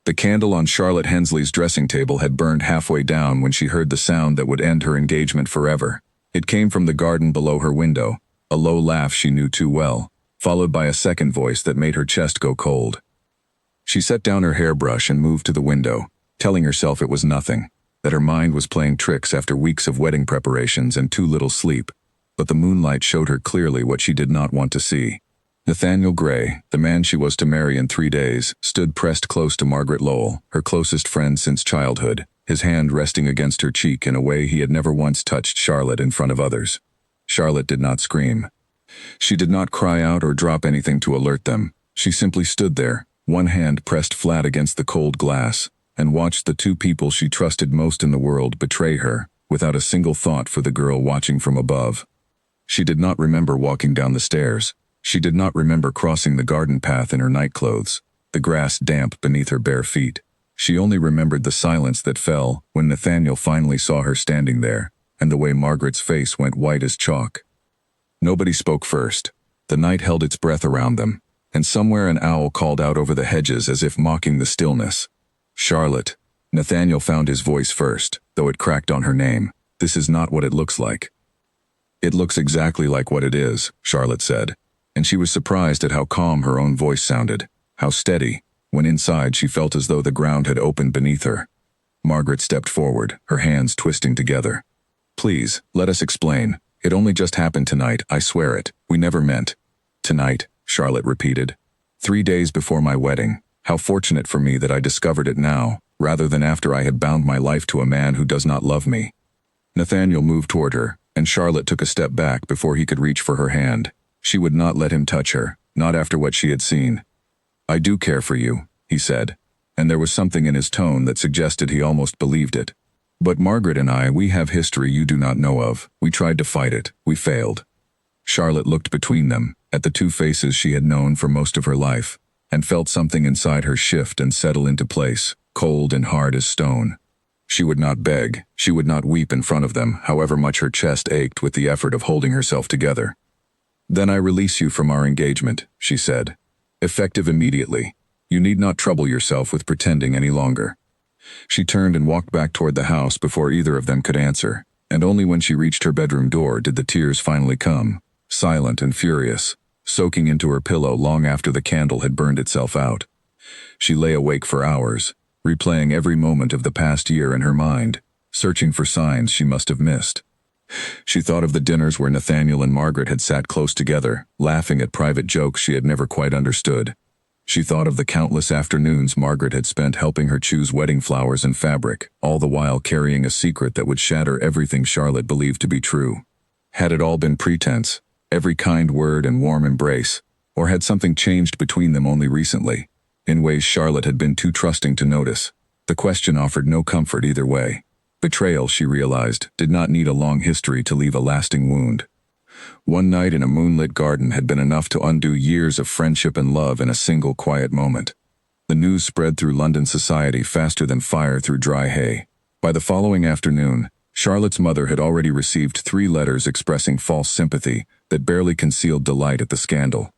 The candle on Charlotte Hensley's dressing table had burned halfway down when she heard the sound that would end her engagement forever. It came from the garden below her window, a low laugh she knew too well, followed by a second voice that made her chest go cold. She set down her hairbrush and moved to the window, telling herself it was nothing, that her mind was playing tricks after weeks of wedding preparations and too little sleep. But the moonlight showed her clearly what she did not want to see. Nathaniel Gray, the man she was to marry in 3 days, stood pressed close to Margaret Lowell, her closest friend since childhood, his hand resting against her cheek in a way he had never once touched Charlotte in front of others. Charlotte did not scream. She did not cry out or drop anything to alert them. She simply stood there, one hand pressed flat against the cold glass, and watched the two people she trusted most in the world betray her, without a single thought for the girl watching from above. She did not remember walking down the stairs. She did not remember crossing the garden path in her nightclothes, the grass damp beneath her bare feet. She only remembered the silence that fell when Nathaniel finally saw her standing there, and the way Margaret's face went white as chalk. Nobody spoke first. The night held its breath around them, and somewhere an owl called out over the hedges as if mocking the stillness. "Charlotte." Nathaniel found his voice first, though it cracked on her name. "This is not what it looks like." "It looks exactly like what it is," Charlotte said, and she was surprised at how calm her own voice sounded, how steady, when inside she felt as though the ground had opened beneath her. Margaret stepped forward, her hands twisting together. "Please, let us explain. It only just happened tonight, I swear it. We never meant." "Tonight," Charlotte repeated. 3 days before my wedding. How fortunate for me that I discovered it now, rather than after I had bound my life to a man who does not love me." Nathaniel moved toward her, and Charlotte took a step back before he could reach for her hand. She would not let him touch her, not after what she had seen. "I do care for you," he said, and there was something in his tone that suggested he almost believed it. "But Margaret and I, we have history you do not know of. We tried to fight it. We failed." Charlotte looked between them, at the two faces she had known for most of her life, and felt something inside her shift and settle into place, cold and hard as stone. She would not beg, she would not weep in front of them, however much her chest ached with the effort of holding herself together. "Then I release you from our engagement," she said. "Effective immediately. You need not trouble yourself with pretending any longer." She turned and walked back toward the house before either of them could answer, and only when she reached her bedroom door did the tears finally come, silent and furious, soaking into her pillow long after the candle had burned itself out. She lay awake for hours, replaying every moment of the past year in her mind, searching for signs she must have missed. She thought of the dinners where Nathaniel and Margaret had sat close together, laughing at private jokes she had never quite understood. She thought of the countless afternoons Margaret had spent helping her choose wedding flowers and fabric, all the while carrying a secret that would shatter everything Charlotte believed to be true. Had it all been pretense, every kind word and warm embrace, or had something changed between them only recently, in ways Charlotte had been too trusting to notice? The question offered no comfort either way. Betrayal, she realized, did not need a long history to leave a lasting wound. One night in a moonlit garden had been enough to undo years of friendship and love in a single quiet moment. The news spread through London society faster than fire through dry hay. By the following afternoon, Charlotte's mother had already received 3 letters expressing false sympathy that barely concealed delight at the scandal.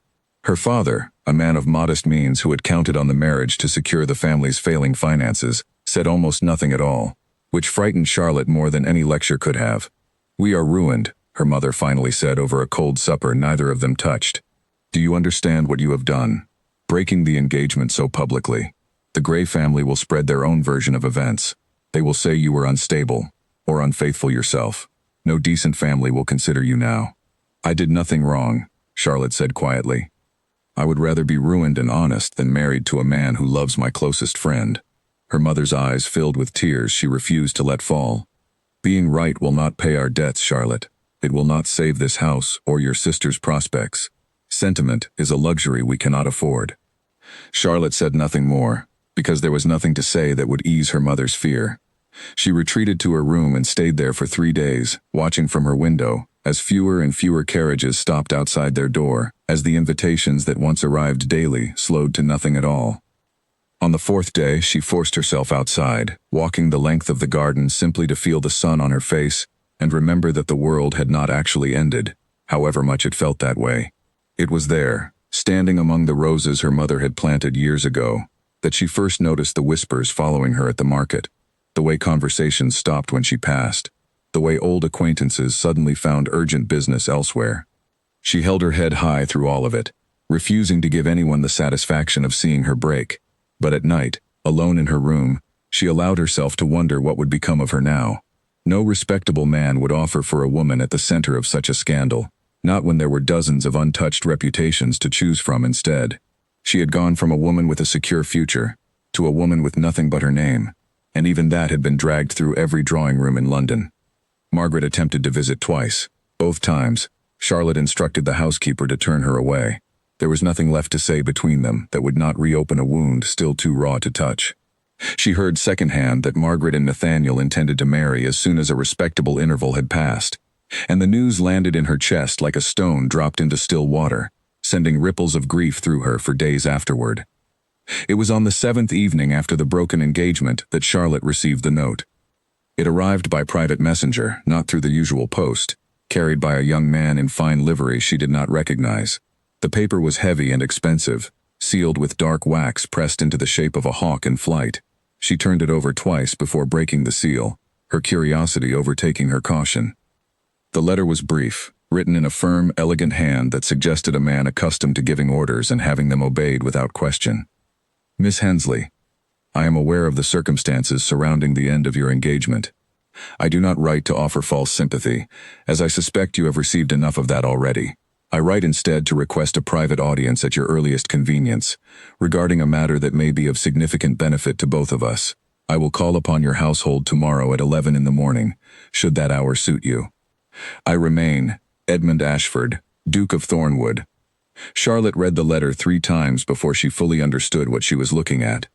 Her father, a man of modest means who had counted on the marriage to secure the family's failing finances, said almost nothing at all, which frightened Charlotte more than any lecture could have. "We are ruined," her mother finally said over a cold supper neither of them touched. "Do you understand what you have done? Breaking the engagement so publicly. The Gray family will spread their own version of events. They will say you were unstable, or unfaithful yourself. No decent family will consider you now." "I did nothing wrong," Charlotte said quietly. "I would rather be ruined and honest than married to a man who loves my closest friend." Her mother's eyes filled with tears she refused to let fall. "Being right will not pay our debts, Charlotte. It will not save this house or your sister's prospects. Sentiment is a luxury we cannot afford." Charlotte said nothing more, because there was nothing to say that would ease her mother's fear. She retreated to her room and stayed there for 3 days, watching from her window, as fewer and fewer carriages stopped outside their door, as the invitations that once arrived daily slowed to nothing at all. On the 4th day, she forced herself outside, walking the length of the garden simply to feel the sun on her face and remember that the world had not actually ended, however much it felt that way. It was there, standing among the roses her mother had planted years ago, that she first noticed the whispers following her at the market, the way conversations stopped when she passed, the way old acquaintances suddenly found urgent business elsewhere. She held her head high through all of it, refusing to give anyone the satisfaction of seeing her break. But at night, alone in her room, she allowed herself to wonder what would become of her now. No respectable man would offer for a woman at the center of such a scandal, not when there were dozens of untouched reputations to choose from instead. She had gone from a woman with a secure future to a woman with nothing but her name, and even that had been dragged through every drawing room in London. Margaret attempted to visit twice. Both times, Charlotte instructed the housekeeper to turn her away. There was nothing left to say between them that would not reopen a wound still too raw to touch. She heard secondhand that Margaret and Nathaniel intended to marry as soon as a respectable interval had passed, and the news landed in her chest like a stone dropped into still water, sending ripples of grief through her for days afterward. It was on the 7th evening after the broken engagement that Charlotte received the note. It arrived by private messenger, not through the usual post, carried by a young man in fine livery she did not recognize. The paper was heavy and expensive, sealed with dark wax pressed into the shape of a hawk in flight. She turned it over twice before breaking the seal, her curiosity overtaking her caution. The letter was brief, written in a firm, elegant hand that suggested a man accustomed to giving orders and having them obeyed without question. Miss Hensley, I am aware of the circumstances surrounding the end of your engagement. I do not write to offer false sympathy, as I suspect you have received enough of that already. I write instead to request a private audience at your earliest convenience, regarding a matter that may be of significant benefit to both of us. I will call upon your household tomorrow at 11 in the morning, should that hour suit you. I remain, Edmund Ashford, Duke of Thornwood. Charlotte read the letter 3 times before she fully understood what she was looking at.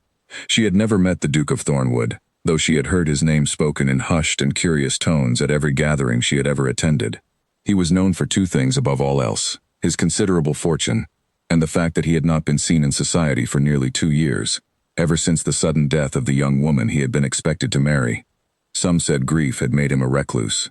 She had never met the Duke of Thornwood, though she had heard his name spoken in hushed and curious tones at every gathering she had ever attended. He was known for 2 things above all else: his considerable fortune, and the fact that he had not been seen in society for nearly 2 years, ever since the sudden death of the young woman he had been expected to marry. Some said grief had made him a recluse.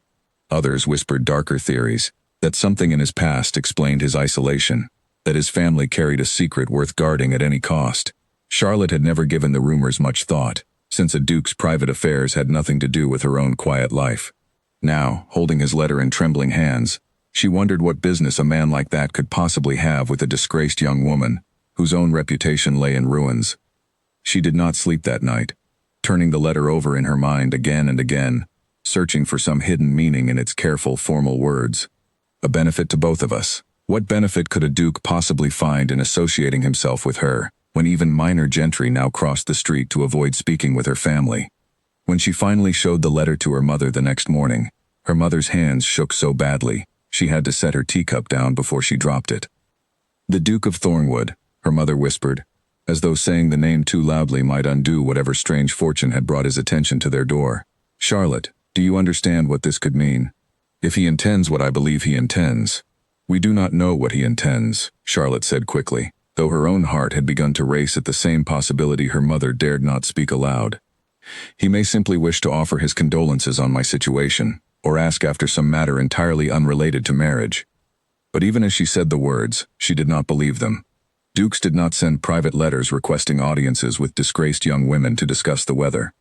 Others whispered darker theories, that something in his past explained his isolation, that his family carried a secret worth guarding at any cost. Charlotte had never given the rumors much thought, since a duke's private affairs had nothing to do with her own quiet life. Now, holding his letter in trembling hands, she wondered what business a man like that could possibly have with a disgraced young woman, whose own reputation lay in ruins. She did not sleep that night, turning the letter over in her mind again and again, searching for some hidden meaning in its careful, formal words. A benefit to both of us. What benefit could a duke possibly find in associating himself with her, when even minor gentry now crossed the street to avoid speaking with her family? When she finally showed the letter to her mother the next morning, her mother's hands shook so badly, she had to set her teacup down before she dropped it. The Duke of Thornwood, her mother whispered, as though saying the name too loudly might undo whatever strange fortune had brought his attention to their door. Charlotte, do you understand what this could mean? If he intends what I believe he intends. We do not know what he intends, Charlotte said quickly, though her own heart had begun to race at the same possibility her mother dared not speak aloud. He may simply wish to offer his condolences on my situation, or ask after some matter entirely unrelated to marriage. But even as she said the words, she did not believe them. Dukes did not send private letters requesting audiences with disgraced young women to discuss the weather.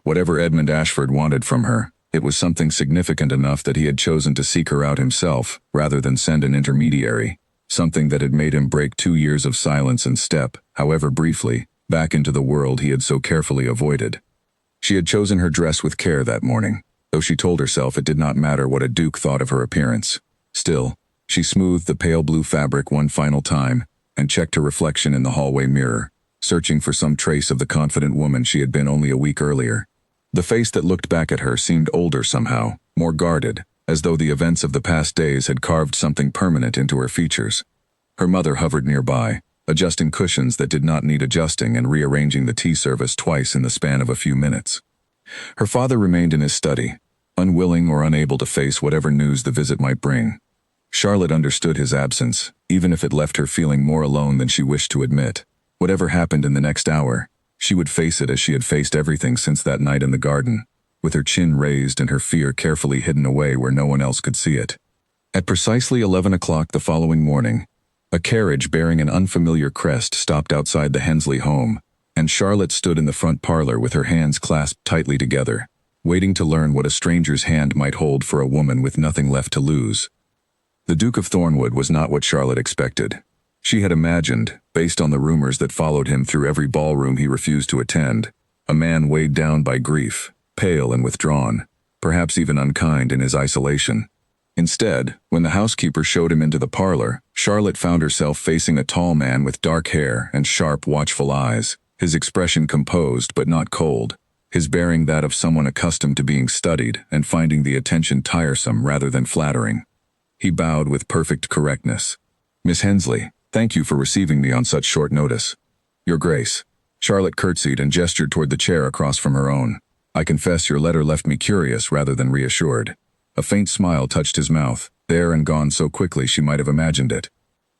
Whatever Edmund Ashford wanted from her, it was something significant enough that he had chosen to seek her out himself, rather than send an intermediary, something that had made him break 2 years of silence and step, however briefly, back into the world he had so carefully avoided. She had chosen her dress with care that morning, though she told herself it did not matter what a duke thought of her appearance. Still, she smoothed the pale blue fabric one final time, and checked her reflection in the hallway mirror, searching for some trace of the confident woman she had been only a week earlier. The face that looked back at her seemed older somehow, more guarded, as though the events of the past days had carved something permanent into her features. Her mother hovered nearby, adjusting cushions that did not need adjusting and rearranging the tea service twice in the span of a few minutes. Her father remained in his study, unwilling or unable to face whatever news the visit might bring. Charlotte understood his absence, even if it left her feeling more alone than she wished to admit. Whatever happened in the next hour, she would face it as she had faced everything since that night in the garden, with her chin raised and her fear carefully hidden away where no one else could see it. At precisely 11 o'clock the following morning, a carriage bearing an unfamiliar crest stopped outside the Hensley home, and Charlotte stood in the front parlor with her hands clasped tightly together, waiting to learn what a stranger's hand might hold for a woman with nothing left to lose. The Duke of Thornwood was not what Charlotte expected. She had imagined, based on the rumors that followed him through every ballroom he refused to attend, a man weighed down by grief, pale and withdrawn, perhaps even unkind in his isolation. Instead, when the housekeeper showed him into the parlor, Charlotte found herself facing a tall man with dark hair and sharp, watchful eyes, his expression composed but not cold, his bearing that of someone accustomed to being studied and finding the attention tiresome rather than flattering. He bowed with perfect correctness. "Miss Hensley, thank you for receiving me on such short notice." "Your Grace." Charlotte curtsied and gestured toward the chair across from her own. "I confess your letter left me curious rather than reassured." A faint smile touched his mouth, there and gone so quickly she might have imagined it.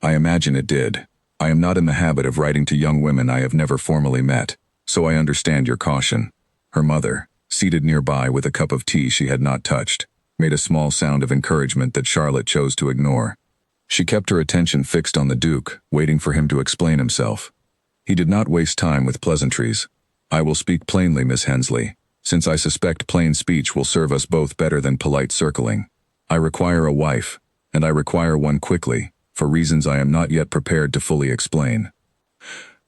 "I imagine it did. I am not in the habit of writing to young women I have never formally met, so I understand your caution." Her mother, seated nearby with a cup of tea she had not touched, made a small sound of encouragement that Charlotte chose to ignore. She kept her attention fixed on the Duke, waiting for him to explain himself. He did not waste time with pleasantries. "I will speak plainly, Miss Hensley, since I suspect plain speech will serve us both better than polite circling. I require a wife, and I require one quickly, for reasons I am not yet prepared to fully explain.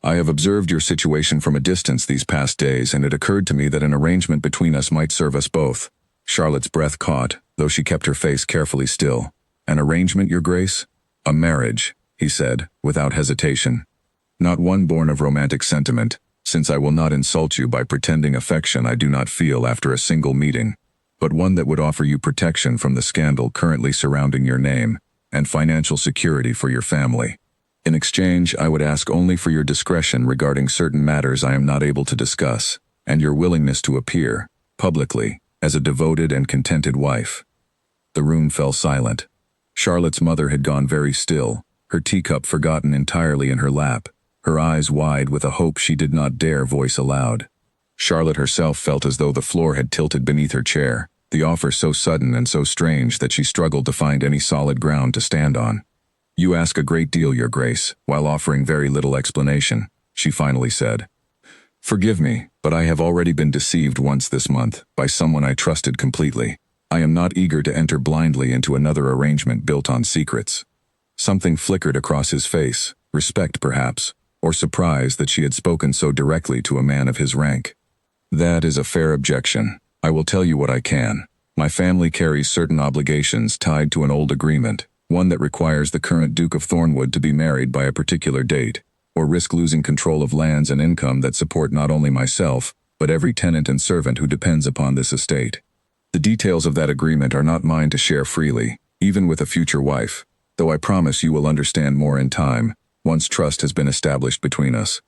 I have observed your situation from a distance these past days, and it occurred to me that an arrangement between us might serve us both." Charlotte's breath caught, though she kept her face carefully still. "An arrangement, Your Grace?" "A marriage," he said, without hesitation. "Not one born of romantic sentiment, since I will not insult you by pretending affection I do not feel after a single meeting, but one that would offer you protection from the scandal currently surrounding your name, and financial security for your family. In exchange, I would ask only for your discretion regarding certain matters I am not able to discuss, and your willingness to appear, publicly, as a devoted and contented wife." The room fell silent. Charlotte's mother had gone very still, her teacup forgotten entirely in her lap, her eyes wide with a hope she did not dare voice aloud. Charlotte herself felt as though the floor had tilted beneath her chair, the offer so sudden and so strange that she struggled to find any solid ground to stand on. "You ask a great deal, Your Grace, while offering very little explanation," she finally said. "Forgive me, but I have already been deceived once this month, by someone I trusted completely. I am not eager to enter blindly into another arrangement built on secrets." Something flickered across his face, respect perhaps, or surprise that she had spoken so directly to a man of his rank. "That is a fair objection. I will tell you what I can. My family carries certain obligations tied to an old agreement, one that requires the current Duke of Thornwood to be married by a particular date, or risk losing control of lands and income that support not only myself, but every tenant and servant who depends upon this estate. The details of that agreement are not mine to share freely, even with a future wife, though I promise you will understand more in time, once trust has been established between us."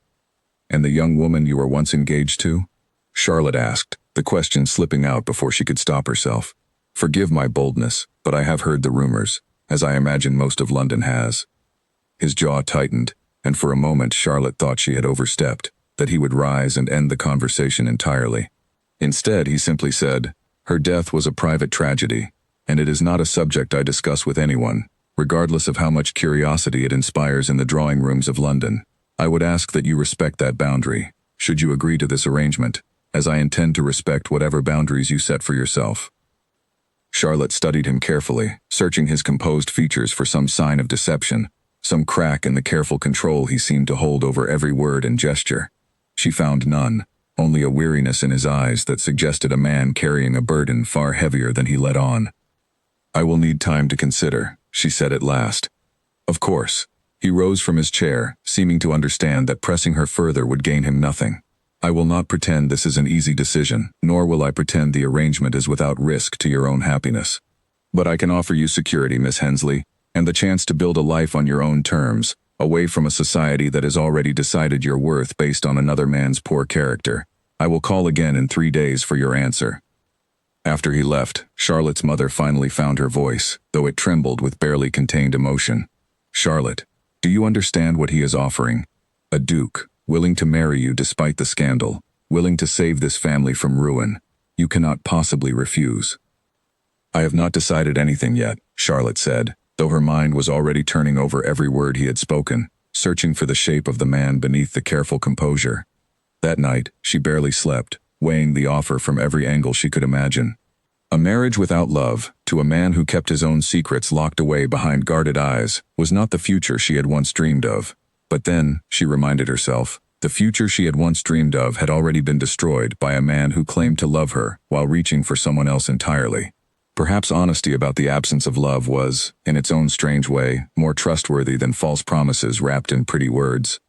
"And the young woman you were once engaged to?" Charlotte asked, the question slipping out before she could stop herself. "Forgive my boldness, but I have heard the rumors, as I imagine most of London has." His jaw tightened, and for a moment Charlotte thought she had overstepped, that he would rise and end the conversation entirely. Instead, he simply said, "Her death was a private tragedy, and it is not a subject I discuss with anyone, regardless of how much curiosity it inspires in the drawing rooms of London. I would ask that you respect that boundary, should you agree to this arrangement, as I intend to respect whatever boundaries you set for yourself." Charlotte studied him carefully, searching his composed features for some sign of deception, some crack in the careful control he seemed to hold over every word and gesture. She found none, only a weariness in his eyes that suggested a man carrying a burden far heavier than he let on. "I will need time to consider," she said at last. "Of course." He rose from his chair, seeming to understand that pressing her further would gain him nothing. "I will not pretend this is an easy decision, nor will I pretend the arrangement is without risk to your own happiness. But I can offer you security, Miss Hensley, and the chance to build a life on your own terms, away from a society that has already decided your worth based on another man's poor character. I will call again in 3 days for your answer." After he left, Charlotte's mother finally found her voice, though it trembled with barely contained emotion. "Charlotte, do you understand what he is offering? A duke, willing to marry you despite the scandal, willing to save this family from ruin. You cannot possibly refuse." "I have not decided anything yet," Charlotte said, though her mind was already turning over every word he had spoken, searching for the shape of the man beneath the careful composure. That night, she barely slept, weighing the offer from every angle she could imagine. A marriage without love, to a man who kept his own secrets locked away behind guarded eyes, was not the future she had once dreamed of. But then, she reminded herself, the future she had once dreamed of had already been destroyed by a man who claimed to love her while reaching for someone else entirely. Perhaps honesty about the absence of love was, in its own strange way, more trustworthy than false promises wrapped in pretty words.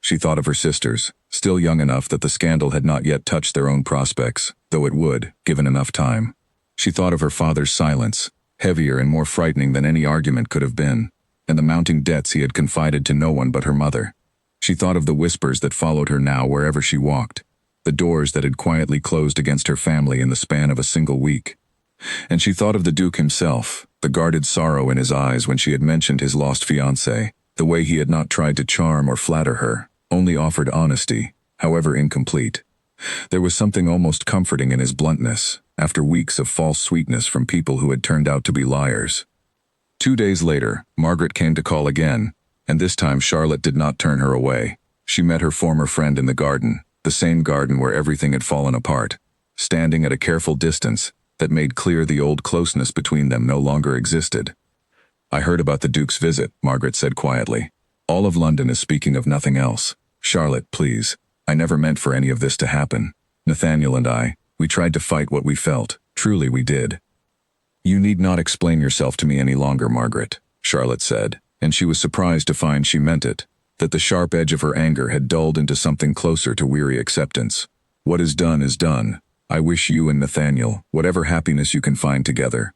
She thought of her sisters, still young enough that the scandal had not yet touched their own prospects, though it would, given enough time. She thought of her father's silence, heavier and more frightening than any argument could have been, and the mounting debts he had confided to no one but her mother. She thought of the whispers that followed her now wherever she walked, the doors that had quietly closed against her family in the span of a single week. And she thought of the Duke himself, the guarded sorrow in his eyes when she had mentioned his lost fiancé, the way he had not tried to charm or flatter her, only offered honesty, however incomplete. There was something almost comforting in his bluntness, after weeks of false sweetness from people who had turned out to be liars. 2 days later, Margaret came to call again, and this time Charlotte did not turn her away. She met her former friend in the garden, the same garden where everything had fallen apart, standing at a careful distance that made clear the old closeness between them no longer existed. "I heard about the Duke's visit," Margaret said quietly. "All of London is speaking of nothing else. Charlotte, please. I never meant for any of this to happen. Nathaniel and I, we tried to fight what we felt. Truly we did." "You need not explain yourself to me any longer, Margaret," Charlotte said, and she was surprised to find she meant it, that the sharp edge of her anger had dulled into something closer to weary acceptance. "What is done is done. I wish you and Nathaniel whatever happiness you can find together.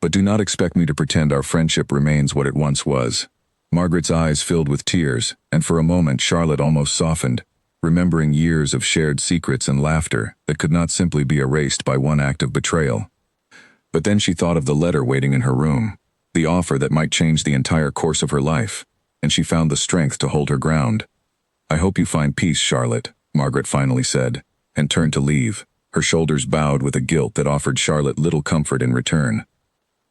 But do not expect me to pretend our friendship remains what it once was." Margaret's eyes filled with tears, and for a moment Charlotte almost softened, remembering years of shared secrets and laughter that could not simply be erased by one act of betrayal. But then she thought of the letter waiting in her room, the offer that might change the entire course of her life, and she found the strength to hold her ground. "I hope you find peace, Charlotte," Margaret finally said, and turned to leave, her shoulders bowed with a guilt that offered Charlotte little comfort in return.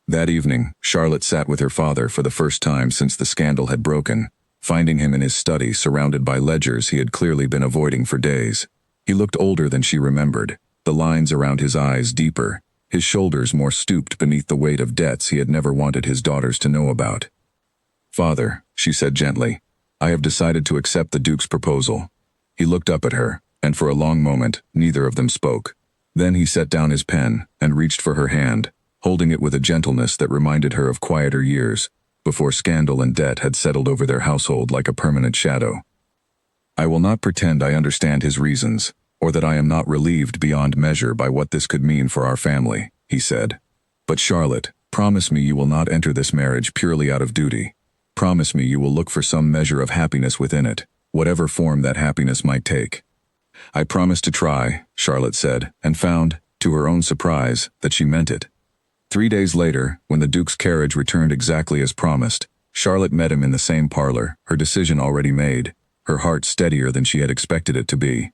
That evening, Charlotte sat with her father for the first time since the scandal had broken, finding him in his study surrounded by ledgers he had clearly been avoiding for days. He looked older than she remembered, the lines around his eyes deeper, his shoulders more stooped beneath the weight of debts he had never wanted his daughters to know about. "Father," she said gently, "I have decided to accept the Duke's proposal." He looked up at her, and for a long moment, neither of them spoke. Then he set down his pen and reached for her hand, holding it with a gentleness that reminded her of quieter years, before scandal and debt had settled over their household like a permanent shadow. "I will not pretend I understand his reasons, or that I am not relieved beyond measure by what this could mean for our family," he said. "But Charlotte, promise me you will not enter this marriage purely out of duty. Promise me you will look for some measure of happiness within it, whatever form that happiness might take." "I promise to try," Charlotte said, and found, to her own surprise, that she meant it. 3 days later, when the Duke's carriage returned exactly as promised, Charlotte met him in the same parlor, her decision already made, her heart steadier than she had expected it to be.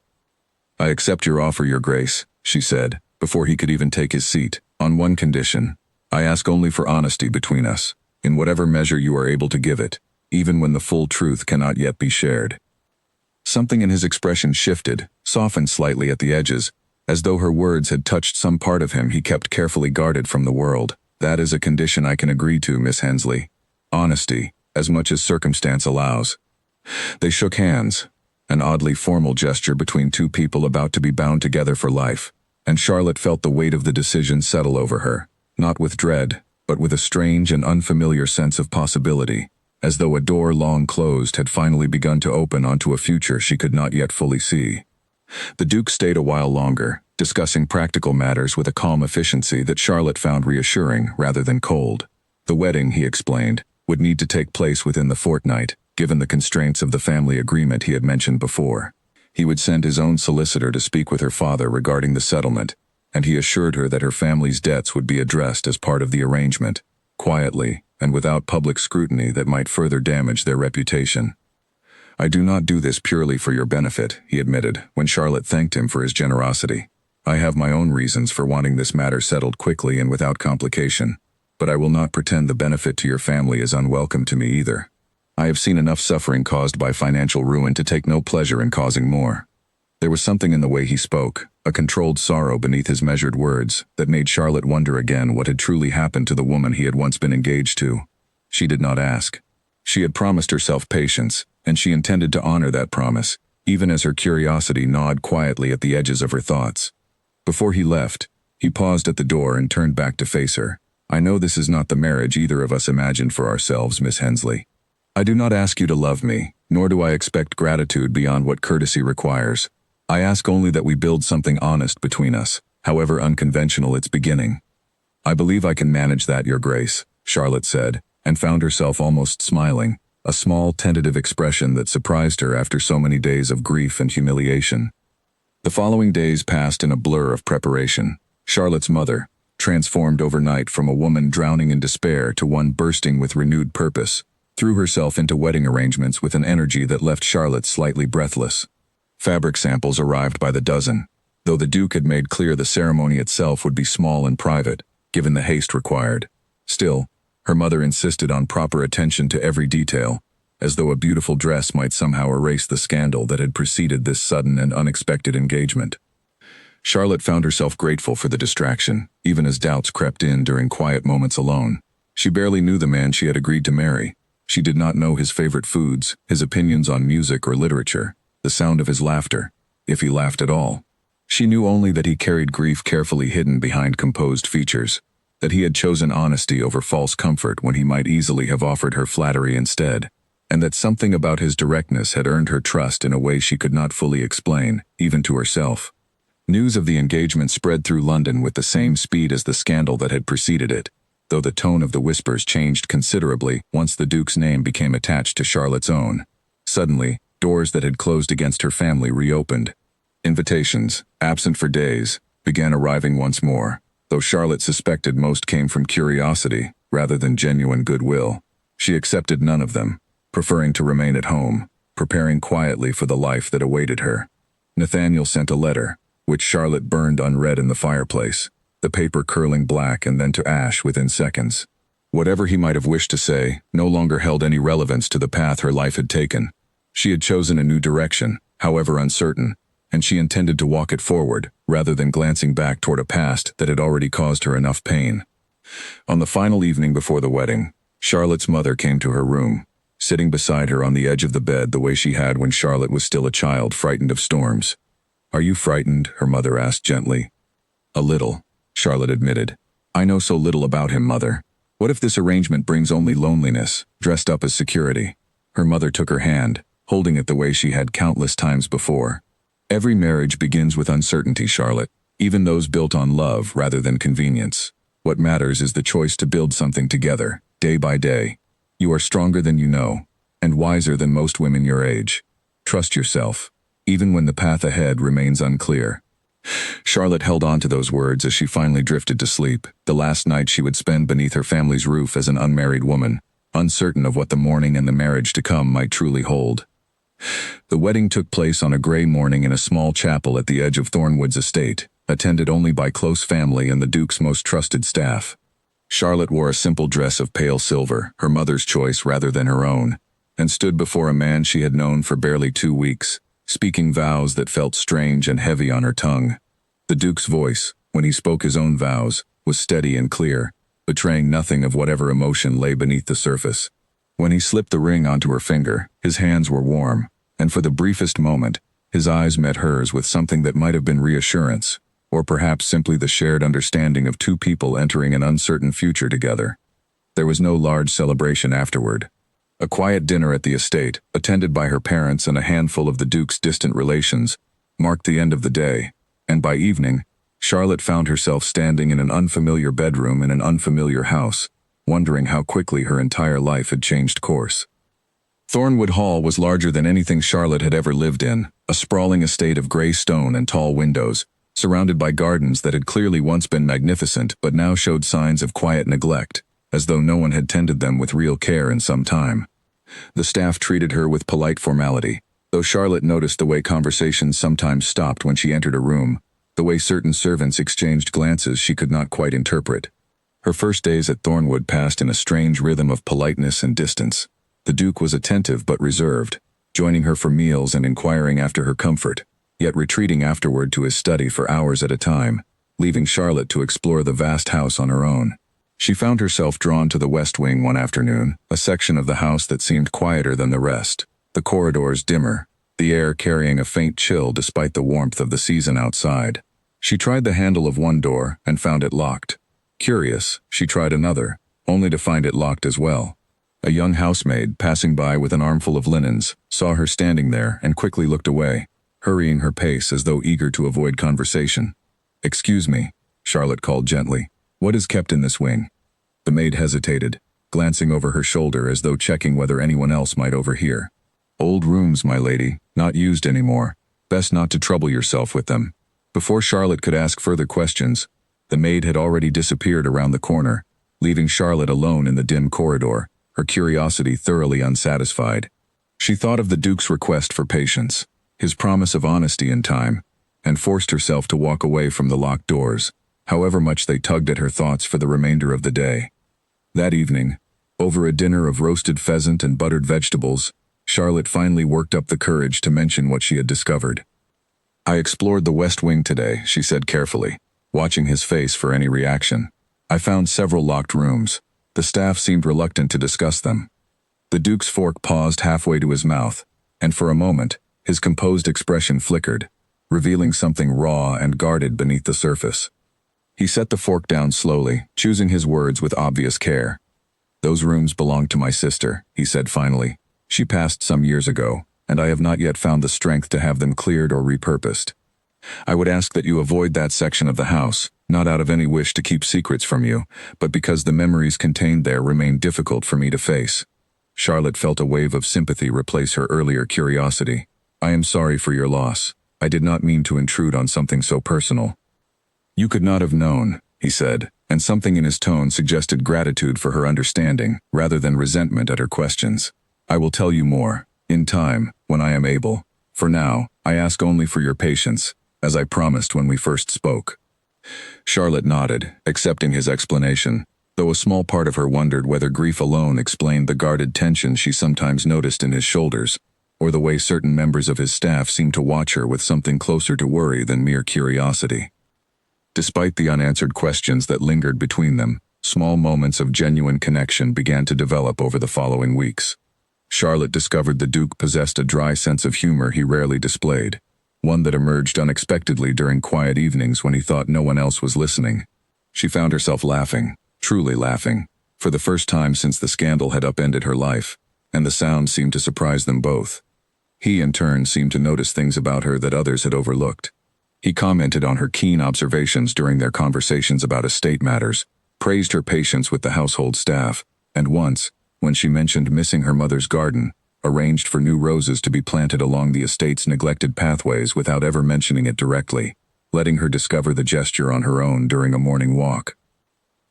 "I accept your offer, Your Grace," she said, before he could even take his seat, "on one condition. I ask only for honesty between us, in whatever measure you are able to give it, even when the full truth cannot yet be shared." Something in his expression shifted, softened slightly at the edges, as though her words had touched some part of him he kept carefully guarded from the world. "That is a condition I can agree to, Miss Hensley. Honesty, as much as circumstance allows." They shook hands, an oddly formal gesture between two people about to be bound together for life, and Charlotte felt the weight of the decision settle over her, not with dread, but with a strange and unfamiliar sense of possibility, as though a door long closed had finally begun to open onto a future she could not yet fully see. The Duke stayed a while longer, discussing practical matters with a calm efficiency that Charlotte found reassuring rather than cold. The wedding, he explained, would need to take place within the fortnight, given the constraints of the family agreement he had mentioned before. He would send his own solicitor to speak with her father regarding the settlement, and he assured her that her family's debts would be addressed as part of the arrangement, quietly and without public scrutiny that might further damage their reputation. "I do not do this purely for your benefit," he admitted, when Charlotte thanked him for his generosity. "I have my own reasons for wanting this matter settled quickly and without complication, but I will not pretend the benefit to your family is unwelcome to me either. I have seen enough suffering caused by financial ruin to take no pleasure in causing more." There was something in the way he spoke, a controlled sorrow beneath his measured words, that made Charlotte wonder again what had truly happened to the woman he had once been engaged to. She did not ask. She had promised herself patience, and she intended to honor that promise, even as her curiosity gnawed quietly at the edges of her thoughts. Before he left, he paused at the door and turned back to face her. "I know this is not the marriage either of us imagined for ourselves, Miss Hensley. I do not ask you to love me, nor do I expect gratitude beyond what courtesy requires. I ask only that we build something honest between us, however unconventional its beginning." "I believe I can manage that, Your Grace," Charlotte said, and found herself almost smiling, a small, tentative expression that surprised her after so many days of grief and humiliation. The following days passed in a blur of preparation. Charlotte's mother, transformed overnight from a woman drowning in despair to one bursting with renewed purpose, threw herself into wedding arrangements with an energy that left Charlotte slightly breathless. Fabric samples arrived by the dozen, though the Duke had made clear the ceremony itself would be small and private, given the haste required. Still, her mother insisted on proper attention to every detail, as though a beautiful dress might somehow erase the scandal that had preceded this sudden and unexpected engagement. Charlotte found herself grateful for the distraction, even as doubts crept in during quiet moments alone. She barely knew the man she had agreed to marry. She did not know his favorite foods, his opinions on music or literature, the sound of his laughter, if he laughed at all. She knew only that he carried grief carefully hidden behind composed features, that he had chosen honesty over false comfort when he might easily have offered her flattery instead, and that something about his directness had earned her trust in a way she could not fully explain, even to herself. News of the engagement spread through London with the same speed as the scandal that had preceded it, though the tone of the whispers changed considerably once the Duke's name became attached to Charlotte's own. Suddenly, doors that had closed against her family reopened. Invitations, absent for days, began arriving once more, though Charlotte suspected most came from curiosity rather than genuine goodwill. She accepted none of them, preferring to remain at home, preparing quietly for the life that awaited her. Nathaniel sent a letter, which Charlotte burned unread in the fireplace, the paper curling black and then to ash within seconds. Whatever he might have wished to say no longer held any relevance to the path her life had taken. She had chosen a new direction, however uncertain, and she intended to walk it forward, rather than glancing back toward a past that had already caused her enough pain. On the final evening before the wedding, Charlotte's mother came to her room, sitting beside her on the edge of the bed the way she had when Charlotte was still a child frightened of storms. "Are you frightened?" her mother asked gently. "A little," Charlotte admitted. "I know so little about him, Mother. What if this arrangement brings only loneliness, dressed up as security?" Her mother took her hand, holding it the way she had countless times before. "Every marriage begins with uncertainty, Charlotte, even those built on love rather than convenience. What matters is the choice to build something together, day by day. You are stronger than you know, and wiser than most women your age. Trust yourself, even when the path ahead remains unclear." Charlotte held on to those words as she finally drifted to sleep, the last night she would spend beneath her family's roof as an unmarried woman, uncertain of what the morning and the marriage to come might truly hold. The wedding took place on a gray morning in a small chapel at the edge of Thornwood's estate, attended only by close family and the Duke's most trusted staff. Charlotte wore a simple dress of pale silver, her mother's choice rather than her own, and stood before a man she had known for barely 2 weeks, speaking vows that felt strange and heavy on her tongue. The Duke's voice, when he spoke his own vows, was steady and clear, betraying nothing of whatever emotion lay beneath the surface. When he slipped the ring onto her finger, his hands were warm, and for the briefest moment, his eyes met hers with something that might have been reassurance, or perhaps simply the shared understanding of two people entering an uncertain future together. There was no large celebration afterward. A quiet dinner at the estate, attended by her parents and a handful of the Duke's distant relations, marked the end of the day, and by evening, Charlotte found herself standing in an unfamiliar bedroom in an unfamiliar house, wondering how quickly her entire life had changed course. Thornwood Hall was larger than anything Charlotte had ever lived in, a sprawling estate of gray stone and tall windows, surrounded by gardens that had clearly once been magnificent but now showed signs of quiet neglect, as though no one had tended them with real care in some time. The staff treated her with polite formality, though Charlotte noticed the way conversations sometimes stopped when she entered a room, the way certain servants exchanged glances she could not quite interpret. Her first days at Thornwood passed in a strange rhythm of politeness and distance. The Duke was attentive but reserved, joining her for meals and inquiring after her comfort, yet retreating afterward to his study for hours at a time, leaving Charlotte to explore the vast house on her own. She found herself drawn to the west wing one afternoon, a section of the house that seemed quieter than the rest, the corridors dimmer, the air carrying a faint chill despite the warmth of the season outside. She tried the handle of one door and found it locked. Curious, she tried another, only to find it locked as well. A young housemaid, passing by with an armful of linens, saw her standing there and quickly looked away, hurrying her pace as though eager to avoid conversation. "Excuse me," Charlotte called gently. "What is kept in this wing?" The maid hesitated, glancing over her shoulder as though checking whether anyone else might overhear. "Old rooms, my lady, not used anymore. Best not to trouble yourself with them." Before Charlotte could ask further questions, the maid had already disappeared around the corner, leaving Charlotte alone in the dim corridor, her curiosity thoroughly unsatisfied. She thought of the Duke's request for patience, his promise of honesty in time, and forced herself to walk away from the locked doors, however much they tugged at her thoughts for the remainder of the day. That evening, over a dinner of roasted pheasant and buttered vegetables, Charlotte finally worked up the courage to mention what she had discovered. "I explored the West Wing today," she said carefully, watching his face for any reaction. "I found several locked rooms. The staff seemed reluctant to discuss them." The Duke's fork paused halfway to his mouth, and for a moment, his composed expression flickered, revealing something raw and guarded beneath the surface. He set the fork down slowly, choosing his words with obvious care. "Those rooms belong to my sister," he said finally. "She passed some years ago, and I have not yet found the strength to have them cleared or repurposed. I would ask that you avoid that section of the house, not out of any wish to keep secrets from you, but because the memories contained there remain difficult for me to face." Charlotte felt a wave of sympathy replace her earlier curiosity. "I am sorry for your loss. I did not mean to intrude on something so personal." "You could not have known," he said, and something in his tone suggested gratitude for her understanding, rather than resentment at her questions. "I will tell you more, in time, when I am able. For now, I ask only for your patience, as I promised when we first spoke." Charlotte nodded, accepting his explanation, though a small part of her wondered whether grief alone explained the guarded tension she sometimes noticed in his shoulders, or the way certain members of his staff seemed to watch her with something closer to worry than mere curiosity. Despite the unanswered questions that lingered between them, small moments of genuine connection began to develop over the following weeks. Charlotte discovered the Duke possessed a dry sense of humor he rarely displayed, one that emerged unexpectedly during quiet evenings when he thought no one else was listening. She found herself laughing, truly laughing, for the first time since the scandal had upended her life, and the sound seemed to surprise them both. He, in turn, seemed to notice things about her that others had overlooked. He commented on her keen observations during their conversations about estate matters, praised her patience with the household staff, and once, when she mentioned missing her mother's garden, arranged for new roses to be planted along the estate's neglected pathways without ever mentioning it directly, letting her discover the gesture on her own during a morning walk.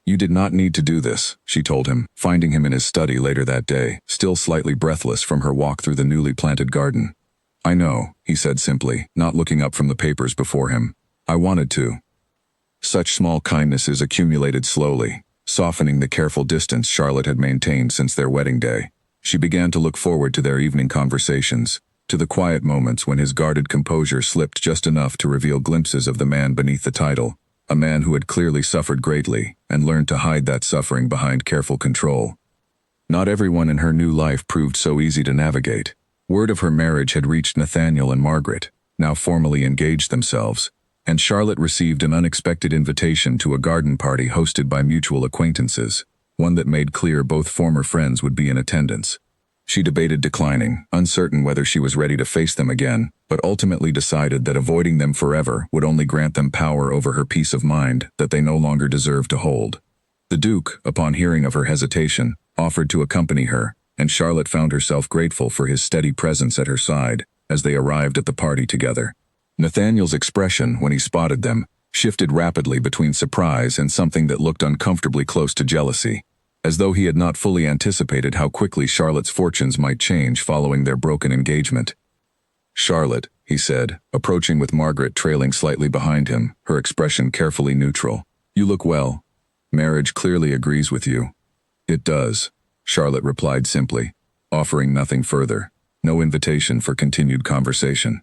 "You did not need to do this," she told him, finding him in his study later that day, still slightly breathless from her walk through the newly planted garden. "I know," he said simply, not looking up from the papers before him. "I wanted to." Such small kindnesses accumulated slowly, softening the careful distance Charlotte had maintained since their wedding day. She began to look forward to their evening conversations, to the quiet moments when his guarded composure slipped just enough to reveal glimpses of the man beneath the title, a man who had clearly suffered greatly and learned to hide that suffering behind careful control. Not everyone in her new life proved so easy to navigate. Word of her marriage had reached Nathaniel and Margaret, now formally engaged themselves, and Charlotte received an unexpected invitation to a garden party hosted by mutual acquaintances, one that made clear both former friends would be in attendance. She debated declining, uncertain whether she was ready to face them again, but ultimately decided that avoiding them forever would only grant them power over her peace of mind that they no longer deserved to hold. The Duke, upon hearing of her hesitation, offered to accompany her, and Charlotte found herself grateful for his steady presence at her side as they arrived at the party together. Nathaniel's expression, when he spotted them, shifted rapidly between surprise and something that looked uncomfortably close to jealousy, as though he had not fully anticipated how quickly Charlotte's fortunes might change following their broken engagement. "Charlotte," he said, approaching with Margaret trailing slightly behind him, her expression carefully neutral. "You look well. Marriage clearly agrees with you." "It does," Charlotte replied simply, offering nothing further, no invitation for continued conversation.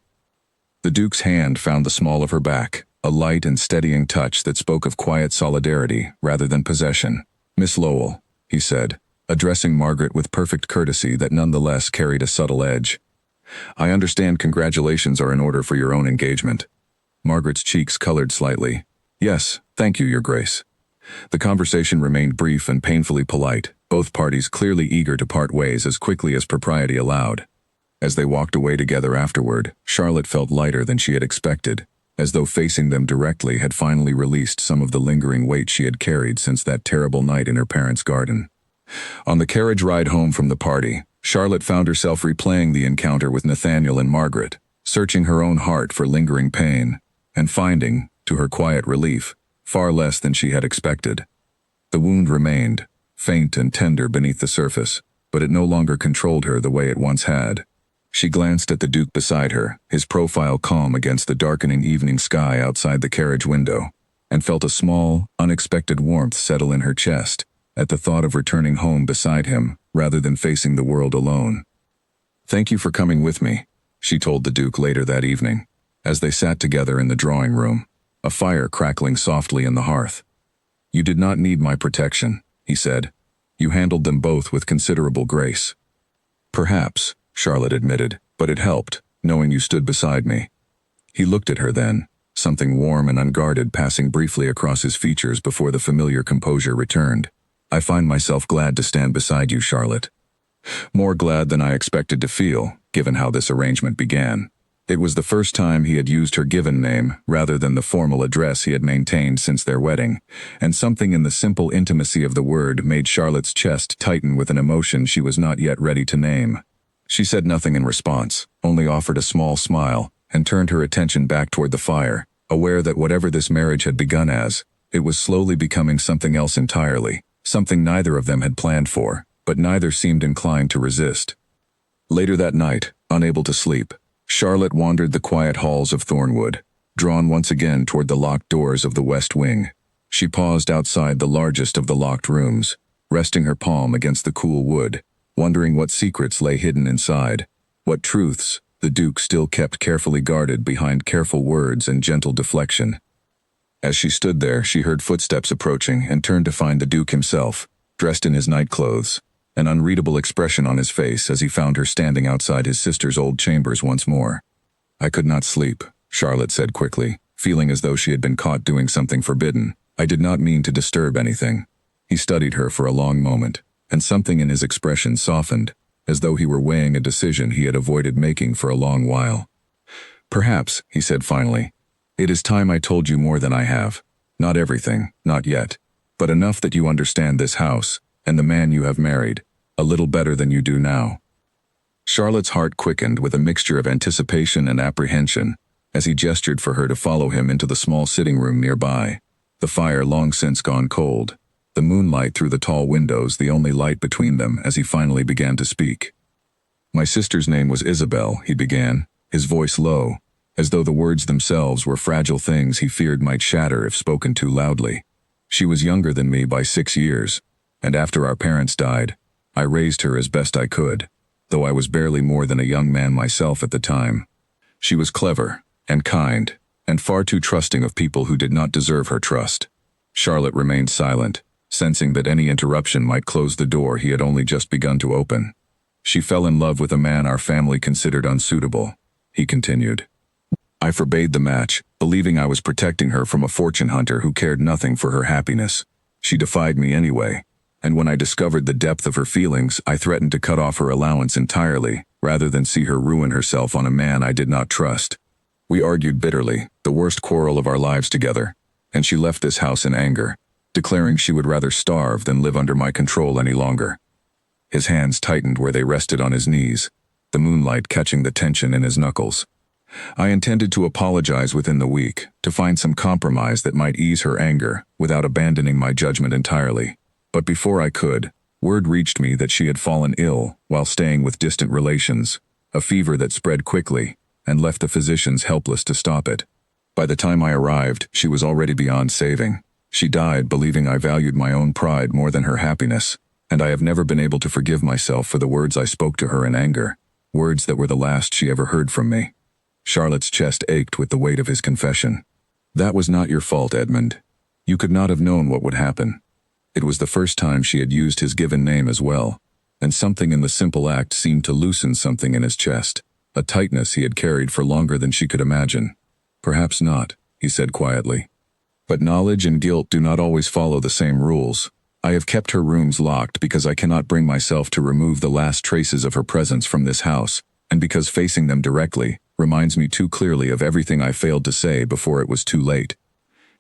The Duke's hand found the small of her back, a light and steadying touch that spoke of quiet solidarity rather than possession. "Miss Lowell," he said, addressing Margaret with perfect courtesy that nonetheless carried a subtle edge. "I understand congratulations are in order for your own engagement." Margaret's cheeks colored slightly. "Yes, thank you, Your Grace." The conversation remained brief and painfully polite, both parties clearly eager to part ways as quickly as propriety allowed. As they walked away together afterward, Charlotte felt lighter than she had expected, as though facing them directly had finally released some of the lingering weight she had carried since that terrible night in her parents' garden. On the carriage ride home from the party, Charlotte found herself replaying the encounter with Nathaniel and Margaret, searching her own heart for lingering pain, and finding, to her quiet relief, far less than she had expected. The wound remained, faint and tender beneath the surface, but it no longer controlled her the way it once had. She glanced at the Duke beside her, his profile calm against the darkening evening sky outside the carriage window, and felt a small, unexpected warmth settle in her chest at the thought of returning home beside him rather than facing the world alone. "Thank you for coming with me," she told the Duke later that evening, as they sat together in the drawing room, a fire crackling softly in the hearth. "You did not need my protection," he said. "You handled them both with considerable grace." "Perhaps," Charlotte admitted, "but it helped, knowing you stood beside me." He looked at her then, something warm and unguarded passing briefly across his features before the familiar composure returned. "I find myself glad to stand beside you, Charlotte. More glad than I expected to feel, given how this arrangement began." It was the first time he had used her given name rather than the formal address he had maintained since their wedding, and something in the simple intimacy of the word made Charlotte's chest tighten with an emotion she was not yet ready to name. She said nothing in response, only offered a small smile, and turned her attention back toward the fire, aware that whatever this marriage had begun as, it was slowly becoming something else entirely, something neither of them had planned for, but neither seemed inclined to resist. Later that night, unable to sleep, Charlotte wandered the quiet halls of Thornwood, drawn once again toward the locked doors of the West Wing. She paused outside the largest of the locked rooms, resting her palm against the cool wood, wondering what secrets lay hidden inside, what truths the Duke still kept carefully guarded behind careful words and gentle deflection. As she stood there, she heard footsteps approaching and turned to find the Duke himself, dressed in his nightclothes, an unreadable expression on his face as he found her standing outside his sister's old chambers once more. "I could not sleep," Charlotte said quickly, feeling as though she had been caught doing something forbidden. "I did not mean to disturb anything." He studied her for a long moment, and something in his expression softened, as though he were weighing a decision he had avoided making for a long while. "Perhaps," he said finally, "it is time I told you more than I have. Not everything, not yet, but enough that you understand this house, and the man you have married, a little better than you do now." Charlotte's heart quickened with a mixture of anticipation and apprehension as he gestured for her to follow him into the small sitting room nearby, the fire long since gone cold, the moonlight through the tall windows the only light between them as he finally began to speak. "My sister's name was Isabel," he began, his voice low, as though the words themselves were fragile things he feared might shatter if spoken too loudly. "She was younger than me by 6 years, and after our parents died, I raised her as best I could, though I was barely more than a young man myself at the time. She was clever, and kind, and far too trusting of people who did not deserve her trust." Charlotte remained silent, sensing that any interruption might close the door he had only just begun to open. "She fell in love with a man our family considered unsuitable," he continued. "I forbade the match, believing I was protecting her from a fortune hunter who cared nothing for her happiness. She defied me anyway, and when I discovered the depth of her feelings, I threatened to cut off her allowance entirely, rather than see her ruin herself on a man I did not trust. We argued bitterly, the worst quarrel of our lives together, and she left this house in anger, declaring she would rather starve than live under my control any longer." His hands tightened where they rested on his knees, the moonlight catching the tension in his knuckles. "I intended to apologize within the week, to find some compromise that might ease her anger without abandoning my judgment entirely. But before I could, word reached me that she had fallen ill while staying with distant relations, a fever that spread quickly and left the physicians helpless to stop it. By the time I arrived, she was already beyond saving. She died believing I valued my own pride more than her happiness, and I have never been able to forgive myself for the words I spoke to her in anger, words that were the last she ever heard from me." Charlotte's chest ached with the weight of his confession. That was not your fault, Edmund. You could not have known what would happen. It was the first time she had used his given name as well, and something in the simple act seemed to loosen something in his chest, a tightness he had carried for longer than she could imagine. Perhaps not, he said quietly. But knowledge and guilt do not always follow the same rules. I have kept her rooms locked because I cannot bring myself to remove the last traces of her presence from this house, and because facing them directly reminds me too clearly of everything I failed to say before it was too late.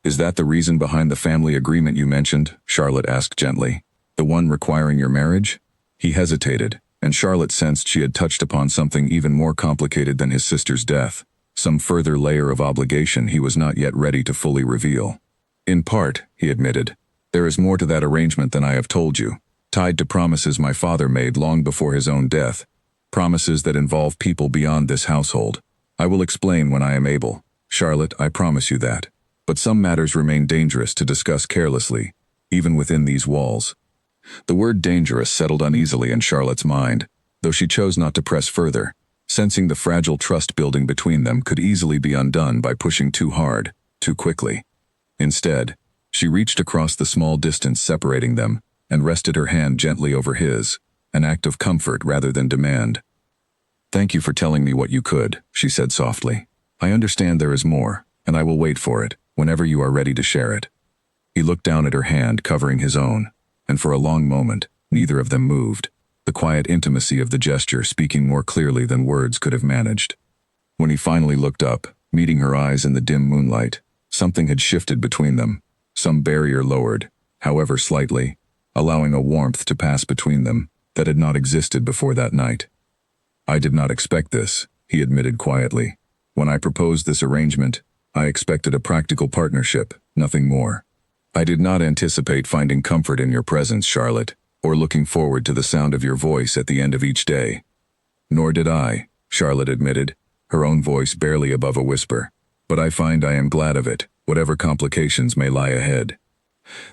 Is that the reason behind the family agreement you mentioned? Charlotte asked gently. The one requiring your marriage? He hesitated, and Charlotte sensed she had touched upon something even more complicated than his sister's death, some further layer of obligation he was not yet ready to fully reveal. In part, he admitted, there is more to that arrangement than I have told you, tied to promises my father made long before his own death, promises that involve people beyond this household. I will explain when I am able. Charlotte, I promise you that. But some matters remain dangerous to discuss carelessly, even within these walls. The word dangerous settled uneasily in Charlotte's mind, though she chose not to press further, sensing the fragile trust building between them could easily be undone by pushing too hard, too quickly. Instead, she reached across the small distance separating them and rested her hand gently over his, an act of comfort rather than demand. Thank you for telling me what you could, she said softly. I understand there is more, and I will wait for it, whenever you are ready to share it. He looked down at her hand covering his own, and for a long moment, neither of them moved, the quiet intimacy of the gesture speaking more clearly than words could have managed. When he finally looked up, meeting her eyes in the dim moonlight, something had shifted between them, some barrier lowered, however slightly, allowing a warmth to pass between them that had not existed before that night. I did not expect this, he admitted quietly. When I proposed this arrangement, I expected a practical partnership, nothing more. I did not anticipate finding comfort in your presence, Charlotte, or looking forward to the sound of your voice at the end of each day. Nor did I, Charlotte admitted, her own voice barely above a whisper. But I find I am glad of it, whatever complications may lie ahead.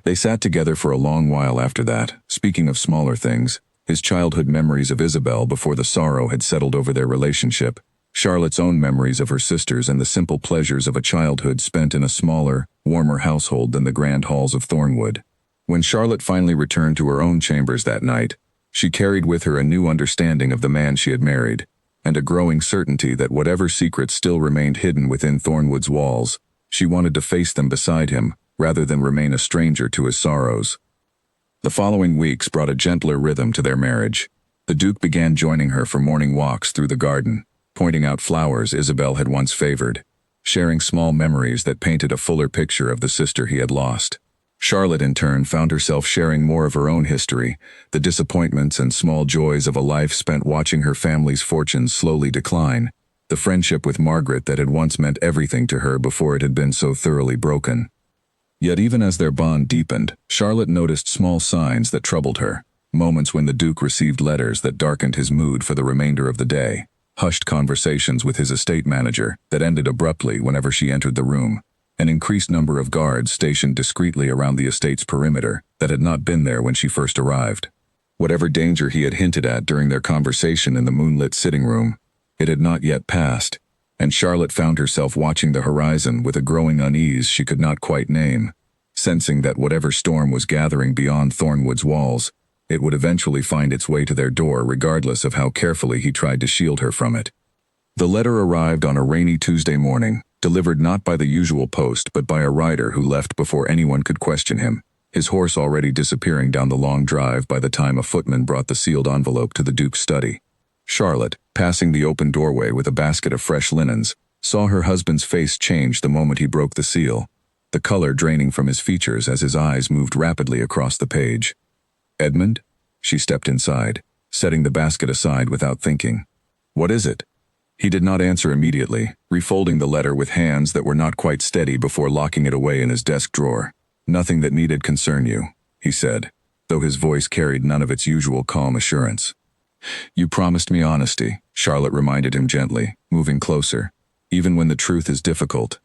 They sat together for a long while after that, speaking of smaller things, his childhood memories of Isabel before the sorrow had settled over their relationship, Charlotte's own memories of her sisters and the simple pleasures of a childhood spent in a smaller, warmer household than the grand halls of Thornwood. When Charlotte finally returned to her own chambers that night, she carried with her a new understanding of the man she had married, and a growing certainty that whatever secrets still remained hidden within Thornwood's walls, she wanted to face them beside him, rather than remain a stranger to his sorrows. The following weeks brought a gentler rhythm to their marriage. The Duke began joining her for morning walks through the garden, pointing out flowers Isabel had once favored, sharing small memories that painted a fuller picture of the sister he had lost. Charlotte, in turn, found herself sharing more of her own history, the disappointments and small joys of a life spent watching her family's fortunes slowly decline, the friendship with Margaret that had once meant everything to her before it had been so thoroughly broken. Yet even as their bond deepened, Charlotte noticed small signs that troubled her, moments when the Duke received letters that darkened his mood for the remainder of the day, hushed conversations with his estate manager that ended abruptly whenever she entered the room, an increased number of guards stationed discreetly around the estate's perimeter that had not been there when she first arrived. Whatever danger he had hinted at during their conversation in the moonlit sitting room, it had not yet passed, and Charlotte found herself watching the horizon with a growing unease she could not quite name, sensing that whatever storm was gathering beyond Thornwood's walls, it would eventually find its way to their door regardless of how carefully he tried to shield her from it. The letter arrived on a rainy Tuesday morning, delivered not by the usual post but by a rider who left before anyone could question him, his horse already disappearing down the long drive by the time a footman brought the sealed envelope to the Duke's study. Charlotte, passing the open doorway with a basket of fresh linens, saw her husband's face change the moment he broke the seal, the color draining from his features as his eyes moved rapidly across the page. "Edmund?" She stepped inside, setting the basket aside without thinking. "What is it?" He did not answer immediately, refolding the letter with hands that were not quite steady before locking it away in his desk drawer. "Nothing that needed concern you," he said, though his voice carried none of its usual calm assurance. "You promised me honesty," Charlotte reminded him gently, moving closer, "even when the truth is difficult."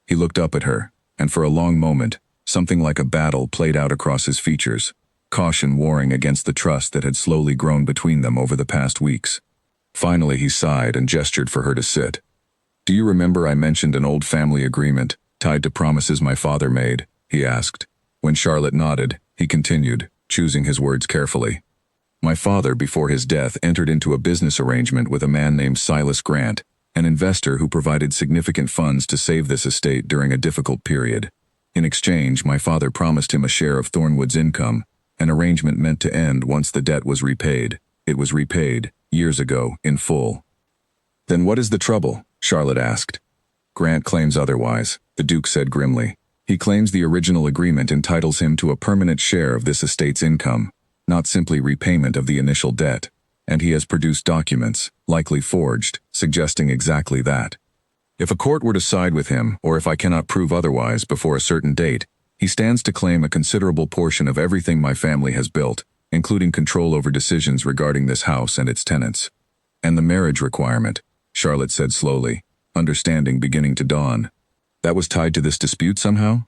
He looked up at her, and for a long moment, something like a battle played out across his features, caution warring against the trust that had slowly grown between them over the past weeks. Finally he sighed and gestured for her to sit. "Do you remember I mentioned an old family agreement, tied to promises my father made?" he asked. When Charlotte nodded, he continued, choosing his words carefully. "My father, before his death, entered into a business arrangement with a man named Silas Grant, an investor who provided significant funds to save this estate during a difficult period. In exchange, my father promised him a share of Thornwood's income, an arrangement meant to end once the debt was repaid. It was repaid, years ago, in full." "Then what is the trouble?" Charlotte asked. "Grant claims otherwise," the Duke said grimly. "He claims the original agreement entitles him to a permanent share of this estate's income, not simply repayment of the initial debt, and he has produced documents, likely forged, suggesting exactly that. If a court were to side with him, or if I cannot prove otherwise before a certain date, he stands to claim a considerable portion of everything my family has built, including control over decisions regarding this house and its tenants." "And the marriage requirement," Charlotte said slowly, understanding beginning to dawn. "That was tied to this dispute somehow?"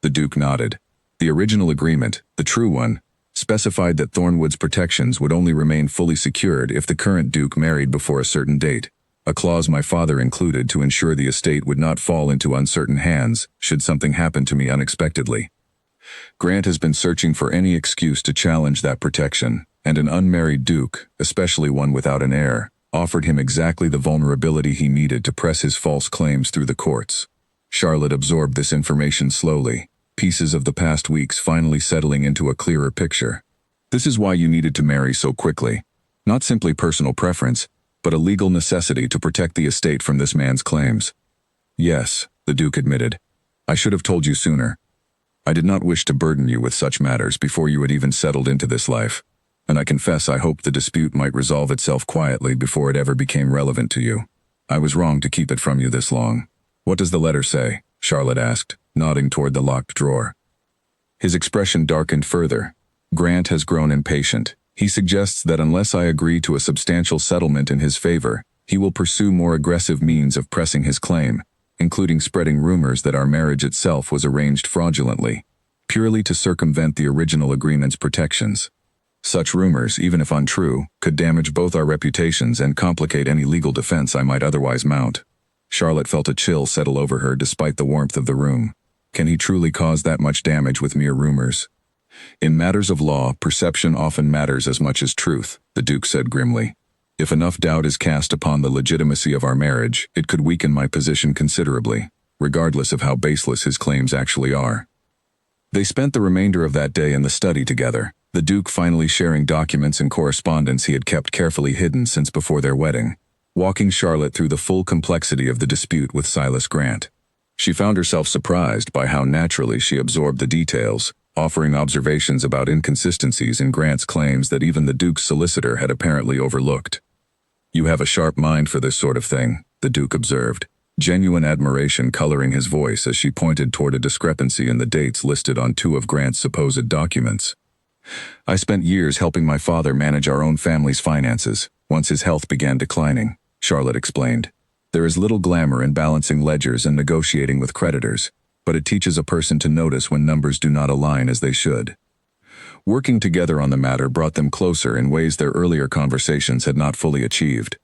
The Duke nodded. "The original agreement, the true one, specified that Thornwood's protections would only remain fully secured if the current Duke married before a certain date, a clause my father included to ensure the estate would not fall into uncertain hands should something happen to me unexpectedly. Grant has been searching for any excuse to challenge that protection, and an unmarried Duke, especially one without an heir, offered him exactly the vulnerability he needed to press his false claims through the courts." Charlotte absorbed this information slowly, pieces of the past weeks finally settling into a clearer picture. "This is why you needed to marry so quickly. Not simply personal preference, but a legal necessity to protect the estate from this man's claims." "Yes," the Duke admitted. "I should have told you sooner. I did not wish to burden you with such matters before you had even settled into this life, and I confess I hoped the dispute might resolve itself quietly before it ever became relevant to you. I was wrong to keep it from you this long." "What does the letter say?" Charlotte asked, nodding toward the locked drawer. His expression darkened further. "Grant has grown impatient. He suggests that unless I agree to a substantial settlement in his favor, he will pursue more aggressive means of pressing his claim, including spreading rumors that our marriage itself was arranged fraudulently, purely to circumvent the original agreement's protections. Such rumors, even if untrue, could damage both our reputations and complicate any legal defense I might otherwise mount." Charlotte felt a chill settle over her despite the warmth of the room. Can he truly cause that much damage with mere rumors? "In matters of law, perception often matters as much as truth," the Duke said grimly. "If enough doubt is cast upon the legitimacy of our marriage, it could weaken my position considerably, regardless of how baseless his claims actually are." They spent the remainder of that day in the study together, the Duke finally sharing documents and correspondence he had kept carefully hidden since before their wedding, walking Charlotte through the full complexity of the dispute with Silas Grant. She found herself surprised by how naturally she absorbed the details, offering observations about inconsistencies in Grant's claims that even the Duke's solicitor had apparently overlooked. "You have a sharp mind for this sort of thing," the Duke observed, genuine admiration coloring his voice as she pointed toward a discrepancy in the dates listed on two of Grant's supposed documents. "I spent years helping my father manage our own family's finances, once his health began declining," Charlotte explained. "There is little glamour in balancing ledgers and negotiating with creditors, but it teaches a person to notice when numbers do not align as they should." Working together on the matter brought them closer in ways their earlier conversations had not fully achieved.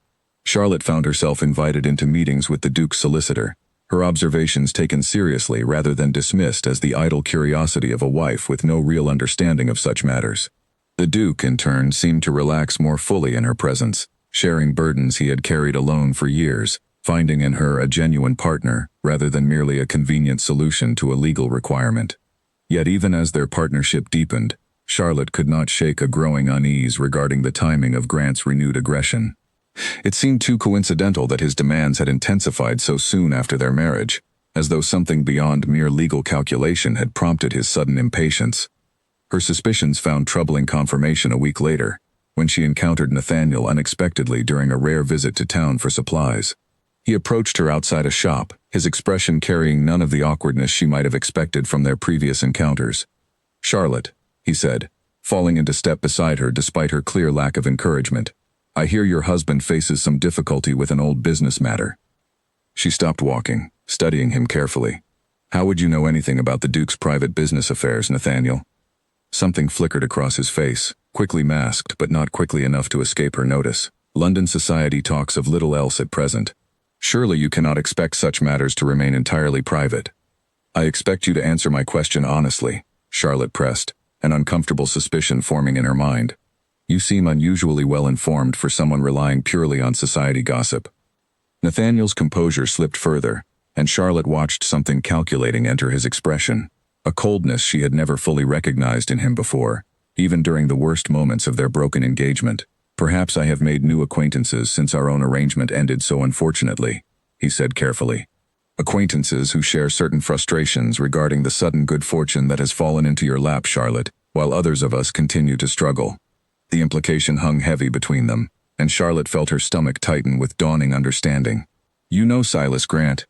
Charlotte found herself invited into meetings with the Duke's solicitor, her observations taken seriously rather than dismissed as the idle curiosity of a wife with no real understanding of such matters. The Duke, in turn, seemed to relax more fully in her presence, sharing burdens he had carried alone for years, finding in her a genuine partner rather than merely a convenient solution to a legal requirement. Yet even as their partnership deepened, Charlotte could not shake a growing unease regarding the timing of Grant's renewed aggression. It seemed too coincidental that his demands had intensified so soon after their marriage, as though something beyond mere legal calculation had prompted his sudden impatience. Her suspicions found troubling confirmation a week later, when she encountered Nathaniel unexpectedly during a rare visit to town for supplies. He approached her outside a shop, his expression carrying none of the awkwardness she might have expected from their previous encounters. "Charlotte," he said, falling into step beside her despite her clear lack of encouragement, "I hear your husband faces some difficulty with an old business matter." She stopped walking, studying him carefully. "How would you know anything about the Duke's private business affairs, Nathaniel?" Something flickered across his face, quickly masked but not quickly enough to escape her notice. "London society talks of little else at present. Surely you cannot expect such matters to remain entirely private. I expect you to answer my question honestly, Charlotte pressed, an uncomfortable suspicion forming in her mind. You seem unusually well informed for someone relying purely on society gossip. Nathaniel's composure slipped further, and Charlotte watched something calculating enter his expression, a coldness she had never fully recognized in him before, even during the worst moments of their broken engagement. Perhaps I have made new acquaintances since our own arrangement ended so unfortunately, he said carefully. Acquaintances who share certain frustrations regarding the sudden good fortune that has fallen into your lap, Charlotte, while others of us continue to struggle. The implication hung heavy between them, and Charlotte felt her stomach tighten with dawning understanding. You know Silas Grant.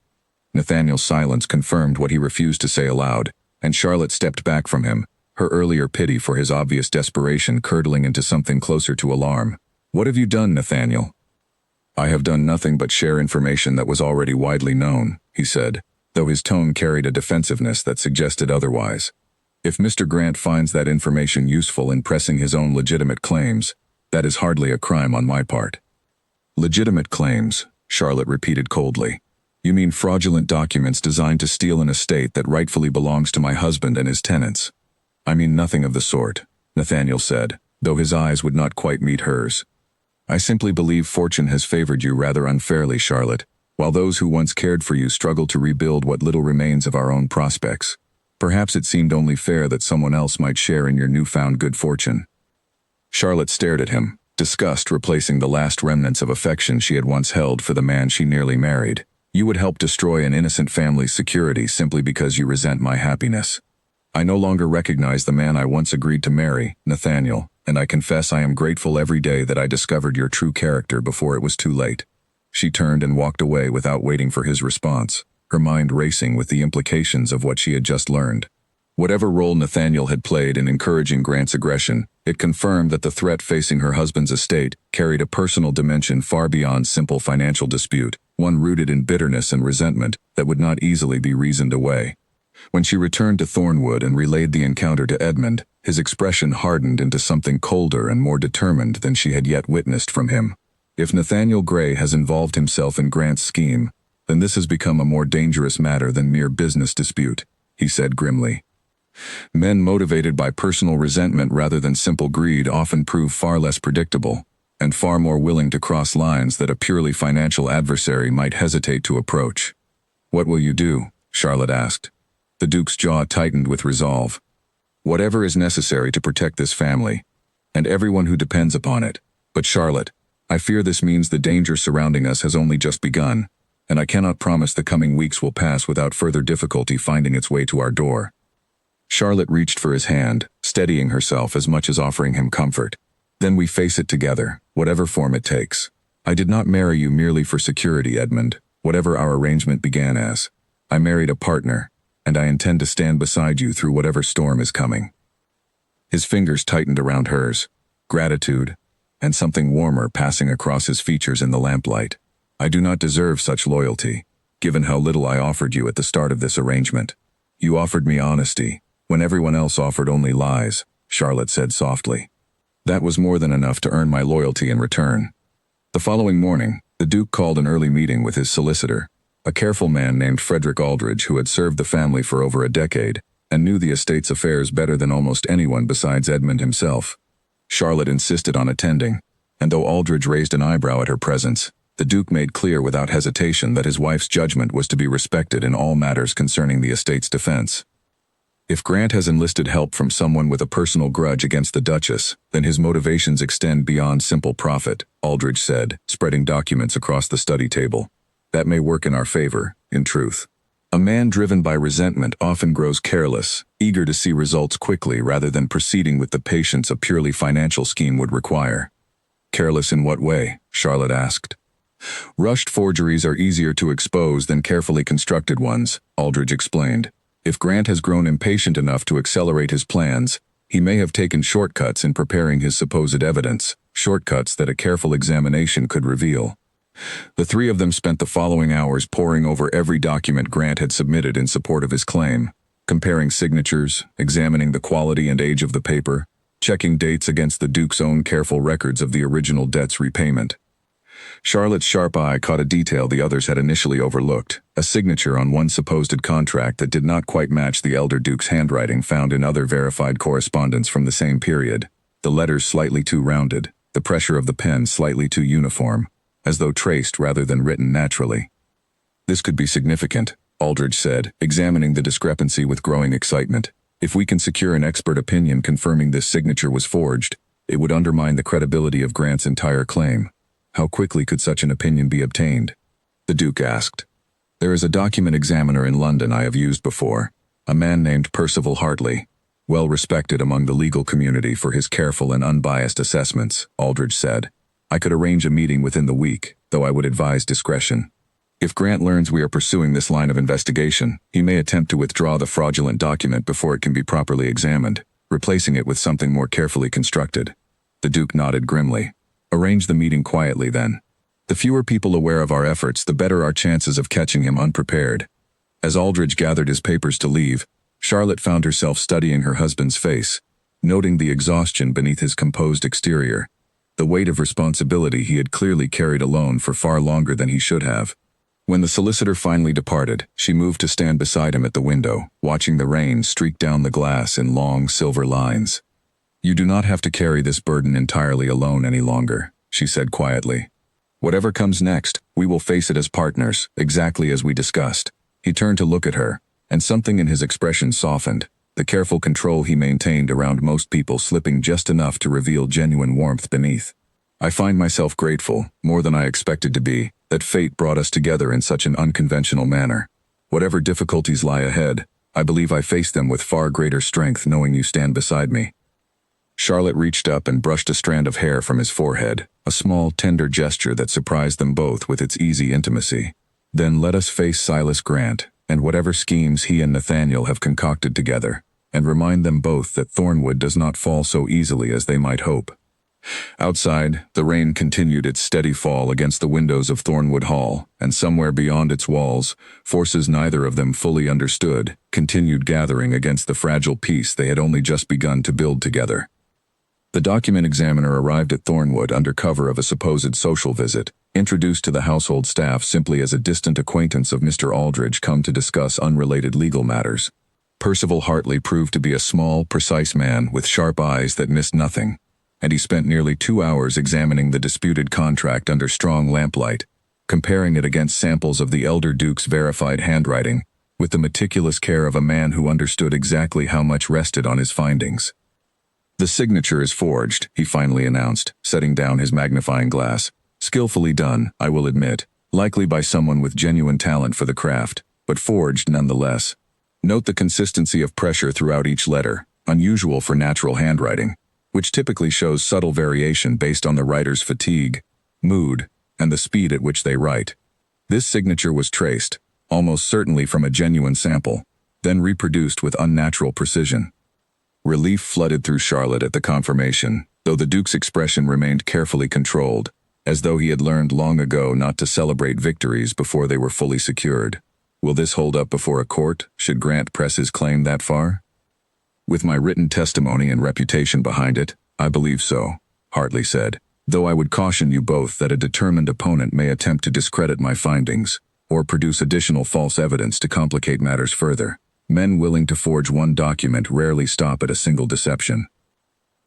Nathaniel's silence confirmed what he refused to say aloud, and Charlotte stepped back from him, her earlier pity for his obvious desperation curdling into something closer to alarm. What have you done, Nathaniel? I have done nothing but share information that was already widely known, he said, though his tone carried a defensiveness that suggested otherwise. If Mr. Grant finds that information useful in pressing his own legitimate claims, that is hardly a crime on my part. Legitimate claims, Charlotte repeated coldly. You mean fraudulent documents designed to steal an estate that rightfully belongs to my husband and his tenants? I mean nothing of the sort, Nathaniel said, though his eyes would not quite meet hers. I simply believe fortune has favored you rather unfairly, Charlotte, while those who once cared for you struggle to rebuild what little remains of our own prospects. Perhaps it seemed only fair that someone else might share in your newfound good fortune. Charlotte stared at him, disgust replacing the last remnants of affection she had once held for the man she nearly married. You would help destroy an innocent family's security simply because you resent my happiness. I no longer recognize the man I once agreed to marry, Nathaniel, and I confess I am grateful every day that I discovered your true character before it was too late. She turned and walked away without waiting for his response, her mind racing with the implications of what she had just learned. Whatever role Nathaniel had played in encouraging Grant's aggression, it confirmed that the threat facing her husband's estate carried a personal dimension far beyond simple financial dispute, one rooted in bitterness and resentment that would not easily be reasoned away. When she returned to Thornwood and relayed the encounter to Edmund, his expression hardened into something colder and more determined than she had yet witnessed from him. If Nathaniel Gray has involved himself in Grant's scheme, then this has become a more dangerous matter than mere business dispute, he said grimly. Men motivated by personal resentment rather than simple greed often prove far less predictable, and far more willing to cross lines that a purely financial adversary might hesitate to approach. What will you do? Charlotte asked. The Duke's jaw tightened with resolve. Whatever is necessary to protect this family, and everyone who depends upon it. But Charlotte, I fear this means the danger surrounding us has only just begun, and I cannot promise the coming weeks will pass without further difficulty finding its way to our door. Charlotte reached for his hand, steadying herself as much as offering him comfort. Then we face it together, whatever form it takes. I did not marry you merely for security, Edmund, whatever our arrangement began as. I married a partner, and I intend to stand beside you through whatever storm is coming. His fingers tightened around hers, gratitude, and something warmer passing across his features in the lamplight. I do not deserve such loyalty, given how little I offered you at the start of this arrangement. You offered me honesty, when everyone else offered only lies, Charlotte said softly. That was more than enough to earn my loyalty in return. The following morning, the Duke called an early meeting with his solicitor, a careful man named Frederick Aldridge who had served the family for over a decade and knew the estate's affairs better than almost anyone besides Edmund himself. Charlotte insisted on attending, and though Aldridge raised an eyebrow at her presence, the Duke made clear without hesitation that his wife's judgment was to be respected in all matters concerning the estate's defense. If Grant has enlisted help from someone with a personal grudge against the Duchess, then his motivations extend beyond simple profit, Aldridge said, spreading documents across the study table. That may work in our favor, in truth. A man driven by resentment often grows careless, eager to see results quickly rather than proceeding with the patience a purely financial scheme would require. Careless in what way? Charlotte asked. Rushed forgeries are easier to expose than carefully constructed ones, Aldridge explained. If Grant has grown impatient enough to accelerate his plans, he may have taken shortcuts in preparing his supposed evidence, shortcuts that a careful examination could reveal. The three of them spent the following hours poring over every document Grant had submitted in support of his claim, comparing signatures, examining the quality and age of the paper, checking dates against the Duke's own careful records of the original debt's repayment. Charlotte's sharp eye caught a detail the others had initially overlooked, a signature on one supposed contract that did not quite match the elder Duke's handwriting found in other verified correspondence from the same period. The letters slightly too rounded, the pressure of the pen slightly too uniform, as though traced rather than written naturally. This could be significant, Aldridge said, examining the discrepancy with growing excitement. If we can secure an expert opinion confirming this signature was forged, it would undermine the credibility of Grant's entire claim. How quickly could such an opinion be obtained? The Duke asked. There is a document examiner in London I have used before, a man named Percival Hartley, well respected among the legal community for his careful and unbiased assessments, Aldridge said. I could arrange a meeting within the week, though I would advise discretion. If Grant learns we are pursuing this line of investigation, he may attempt to withdraw the fraudulent document before it can be properly examined, replacing it with something more carefully constructed. The Duke nodded grimly. Arrange the meeting quietly, then. The fewer people aware of our efforts, the better our chances of catching him unprepared. As Aldridge gathered his papers to leave, Charlotte found herself studying her husband's face, noting the exhaustion beneath his composed exterior, the weight of responsibility he had clearly carried alone for far longer than he should have. When the solicitor finally departed, she moved to stand beside him at the window, watching the rain streak down the glass in long silver lines. You do not have to carry this burden entirely alone any longer, she said quietly. Whatever comes next, we will face it as partners, exactly as we discussed. He turned to look at her, and something in his expression softened, the careful control he maintained around most people slipping just enough to reveal genuine warmth beneath. I find myself grateful, more than I expected to be, that fate brought us together in such an unconventional manner. Whatever difficulties lie ahead, I believe I face them with far greater strength knowing you stand beside me. Charlotte reached up and brushed a strand of hair from his forehead, a small, tender gesture that surprised them both with its easy intimacy. Then let us face Silas Grant, and whatever schemes he and Nathaniel have concocted together, and remind them both that Thornwood does not fall so easily as they might hope. Outside, the rain continued its steady fall against the windows of Thornwood Hall, and somewhere beyond its walls, forces neither of them fully understood, continued gathering against the fragile peace they had only just begun to build together. The document examiner arrived at Thornwood under cover of a supposed social visit, introduced to the household staff simply as a distant acquaintance of Mr. Aldridge come to discuss unrelated legal matters. Percival Hartley proved to be a small, precise man with sharp eyes that missed nothing, and he spent nearly 2 hours examining the disputed contract under strong lamplight, comparing it against samples of the elder Duke's verified handwriting, with the meticulous care of a man who understood exactly how much rested on his findings. The signature is forged, he finally announced, setting down his magnifying glass. Skillfully done, I will admit, likely by someone with genuine talent for the craft, but forged nonetheless. Note the consistency of pressure throughout each letter, unusual for natural handwriting, which typically shows subtle variation based on the writer's fatigue, mood, and the speed at which they write. This signature was traced, almost certainly from a genuine sample, then reproduced with unnatural precision. Relief flooded through Charlotte at the confirmation, though the Duke's expression remained carefully controlled, as though he had learned long ago not to celebrate victories before they were fully secured. Will this hold up before a court, should Grant press his claim that far? With my written testimony and reputation behind it, I believe so, Hartley said, though I would caution you both that a determined opponent may attempt to discredit my findings, or produce additional false evidence to complicate matters further. Men willing to forge one document rarely stop at a single deception.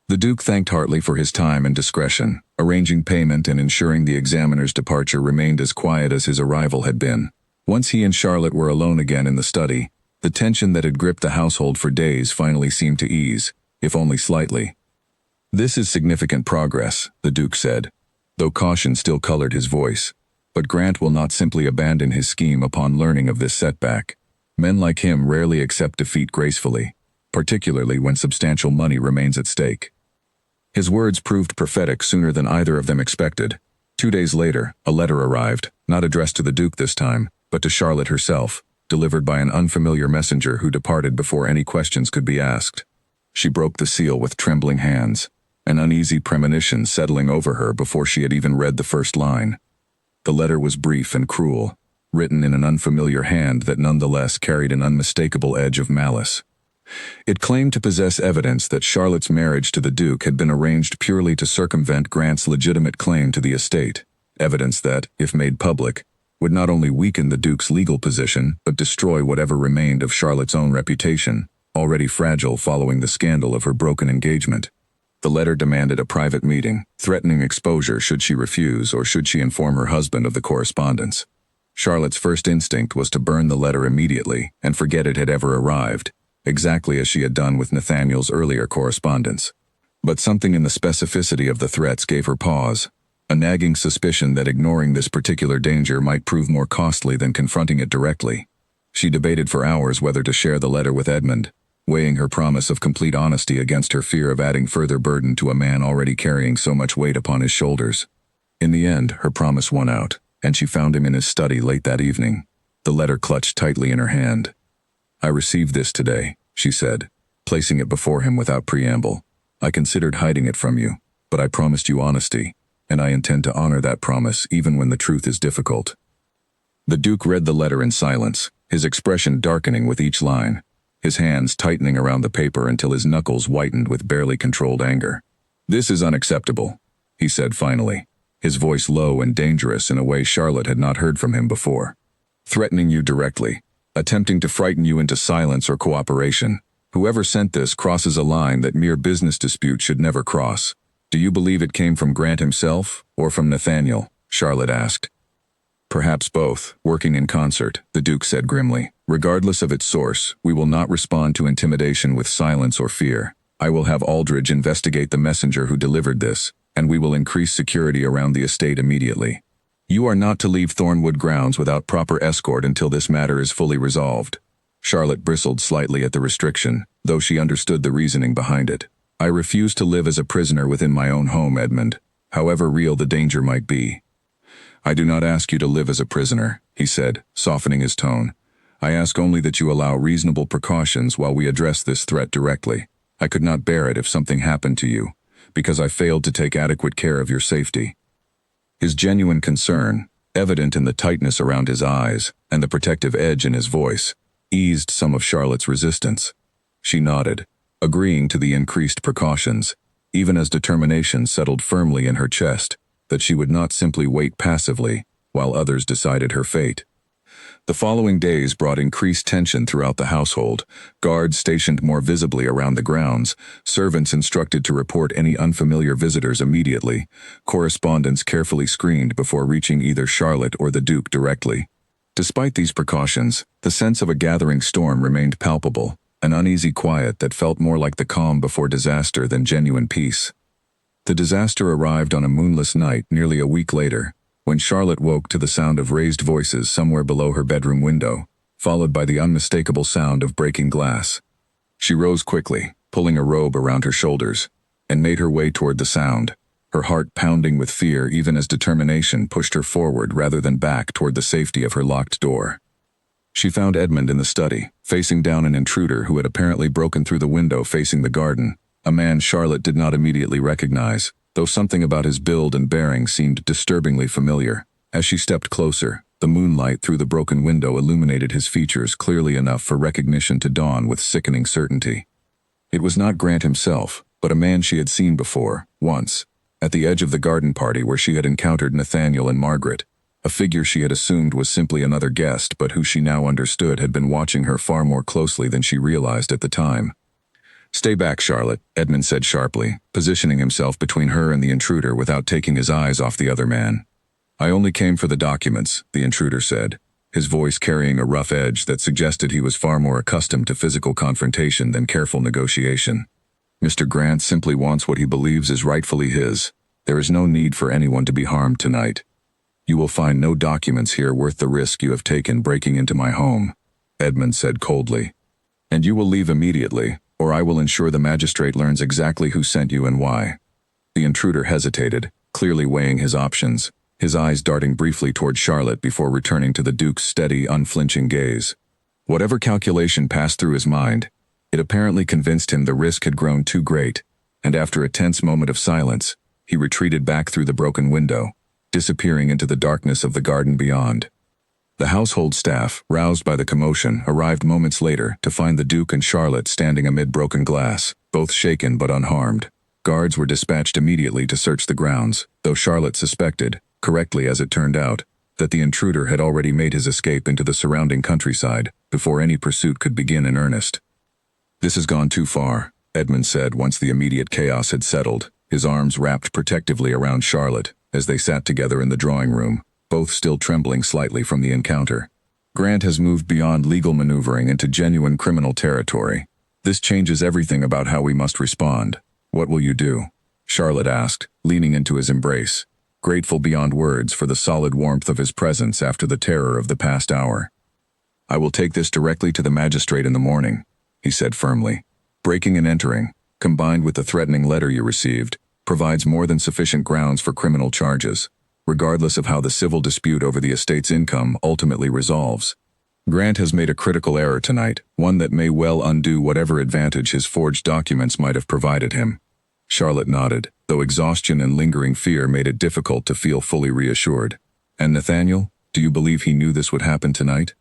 The Duke thanked Hartley for his time and discretion, arranging payment and ensuring the examiner's departure remained as quiet as his arrival had been. Once he and Charlotte were alone again in the study, the tension that had gripped the household for days finally seemed to ease, if only slightly. This is significant progress, the Duke said, though caution still colored his voice. But Grant will not simply abandon his scheme upon learning of this setback. Men like him rarely accept defeat gracefully, particularly when substantial money remains at stake. His words proved prophetic sooner than either of them expected. 2 days later, a letter arrived, not addressed to the Duke this time, but to Charlotte herself, delivered by an unfamiliar messenger who departed before any questions could be asked. She broke the seal with trembling hands, an uneasy premonition settling over her before she had even read the first line. The letter was brief and cruel, written in an unfamiliar hand that nonetheless carried an unmistakable edge of malice. It claimed to possess evidence that Charlotte's marriage to the Duke had been arranged purely to circumvent Grant's legitimate claim to the estate, evidence that, if made public, would not only weaken the Duke's legal position but destroy whatever remained of Charlotte's own reputation, already fragile following the scandal of her broken engagement. The letter demanded a private meeting, threatening exposure should she refuse or should she inform her husband of the correspondence. Charlotte's first instinct was to burn the letter immediately and forget it had ever arrived, exactly as she had done with Nathaniel's earlier correspondence. But something in the specificity of the threats gave her pause, a nagging suspicion that ignoring this particular danger might prove more costly than confronting it directly. She debated for hours whether to share the letter with Edmund, weighing her promise of complete honesty against her fear of adding further burden to a man already carrying so much weight upon his shoulders. In the end, her promise won out, and she found him in his study late that evening, the letter clutched tightly in her hand. "I received this today," she said, placing it before him without preamble. "I considered hiding it from you, but I promised you honesty, and I intend to honor that promise even when the truth is difficult." The Duke read the letter in silence, his expression darkening with each line, his hands tightening around the paper until his knuckles whitened with barely controlled anger. "This is unacceptable," he said finally, his voice low and dangerous in a way Charlotte had not heard from him before. "Threatening you directly, attempting to frighten you into silence or cooperation. Whoever sent this crosses a line that mere business disputes should never cross. Do you believe it came from Grant himself, or from Nathaniel?" Charlotte asked. "Perhaps both, working in concert," the Duke said grimly. "Regardless of its source, we will not respond to intimidation with silence or fear. I will have Aldridge investigate the messenger who delivered this, and we will increase security around the estate immediately. You are not to leave Thornwood grounds without proper escort until this matter is fully resolved." Charlotte bristled slightly at the restriction, though she understood the reasoning behind it. "I refuse to live as a prisoner within my own home, Edmund, however real the danger might be." "I do not ask you to live as a prisoner," he said, softening his tone. "I ask only that you allow reasonable precautions while we address this threat directly. I could not bear it if something happened to you, because I failed to take adequate care of your safety." His genuine concern, evident in the tightness around his eyes and the protective edge in his voice, eased some of Charlotte's resistance. She nodded, agreeing to the increased precautions, even as determination settled firmly in her chest that she would not simply wait passively while others decided her fate. The following days brought increased tension throughout the household, guards stationed more visibly around the grounds, servants instructed to report any unfamiliar visitors immediately, correspondence carefully screened before reaching either Charlotte or the Duke directly. Despite these precautions, the sense of a gathering storm remained palpable, an uneasy quiet that felt more like the calm before disaster than genuine peace. The disaster arrived on a moonless night nearly a week later, when Charlotte woke to the sound of raised voices somewhere below her bedroom window, followed by the unmistakable sound of breaking glass. She rose quickly, pulling a robe around her shoulders, and made her way toward the sound, her heart pounding with fear even as determination pushed her forward rather than back toward the safety of her locked door. She found Edmund in the study, facing down an intruder who had apparently broken through the window facing the garden, a man Charlotte did not immediately recognize, though something about his build and bearing seemed disturbingly familiar. As she stepped closer, the moonlight through the broken window illuminated his features clearly enough for recognition to dawn with sickening certainty. It was not Grant himself, but a man she had seen before, once, at the edge of the garden party where she had encountered Nathaniel and Margaret, a figure she had assumed was simply another guest but who she now understood had been watching her far more closely than she realized at the time. "Stay back, Charlotte," Edmund said sharply, positioning himself between her and the intruder without taking his eyes off the other man. "I only came for the documents," the intruder said, his voice carrying a rough edge that suggested he was far more accustomed to physical confrontation than careful negotiation. "Mr. Grant simply wants what he believes is rightfully his. There is no need for anyone to be harmed tonight. You will find no documents here worth the risk you have taken breaking into my home," Edmund said coldly. "And you will leave immediately, or I will ensure the magistrate learns exactly who sent you and why." The intruder hesitated, clearly weighing his options, his eyes darting briefly toward Charlotte before returning to the Duke's steady, unflinching gaze. Whatever calculation passed through his mind, it apparently convinced him the risk had grown too great, and after a tense moment of silence, he retreated back through the broken window, disappearing into the darkness of the garden beyond. The household staff, roused by the commotion, arrived moments later to find the Duke and Charlotte standing amid broken glass, both shaken but unharmed. Guards were dispatched immediately to search the grounds, though Charlotte suspected, correctly as it turned out, that the intruder had already made his escape into the surrounding countryside before any pursuit could begin in earnest. "This has gone too far," Edmund said once the immediate chaos had settled, his arms wrapped protectively around Charlotte as they sat together in the drawing room, both still trembling slightly from the encounter. "Grant has moved beyond legal maneuvering into genuine criminal territory. This changes everything about how we must respond. What will you do?" Charlotte asked, leaning into his embrace, grateful beyond words for the solid warmth of his presence after the terror of the past hour. "I will take this directly to the magistrate in the morning," he said firmly. "Breaking and entering, combined with the threatening letter you received, provides more than sufficient grounds for criminal charges, regardless of how the civil dispute over the estate's income ultimately resolves. Grant has made a critical error tonight, one that may well undo whatever advantage his forged documents might have provided him." Charlotte nodded, though exhaustion and lingering fear made it difficult to feel fully reassured. "And Nathaniel, do you believe he knew this would happen tonight?"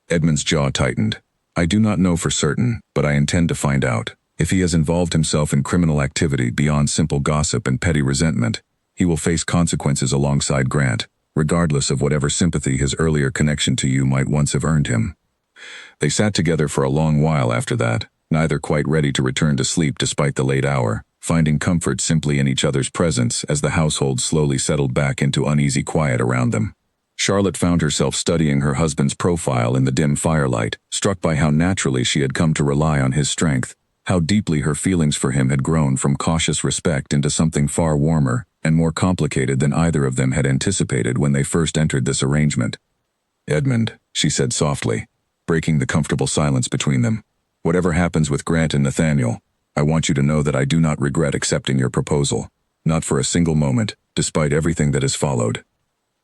Edmund's jaw tightened. "I do not know for certain, but I intend to find out. If he has involved himself in criminal activity beyond simple gossip and petty resentment, he will face consequences alongside Grant, regardless of whatever sympathy his earlier connection to you might once have earned him." They sat together for a long while after that, neither quite ready to return to sleep despite the late hour, finding comfort simply in each other's presence as the household slowly settled back into uneasy quiet around them. Charlotte found herself studying her husband's profile in the dim firelight, struck by how naturally she had come to rely on his strength, how deeply her feelings for him had grown from cautious respect into something far warmer and more complicated than either of them had anticipated when they first entered this arrangement. "Edmund," she said softly, breaking the comfortable silence between them, "whatever happens with Grant and Nathaniel, I want you to know that I do not regret accepting your proposal, not for a single moment, despite everything that has followed."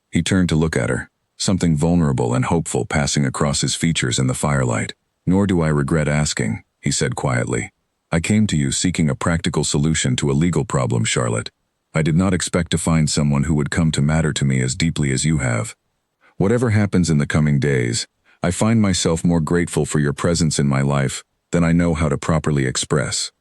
He turned to look at her, something vulnerable and hopeful passing across his features in the firelight. "Nor do I regret asking," he said quietly. "I came to you seeking a practical solution to a legal problem, Charlotte. I did not expect to find someone who would come to matter to me as deeply as you have. Whatever happens in the coming days, I find myself more grateful for your presence in my life than I know how to properly express."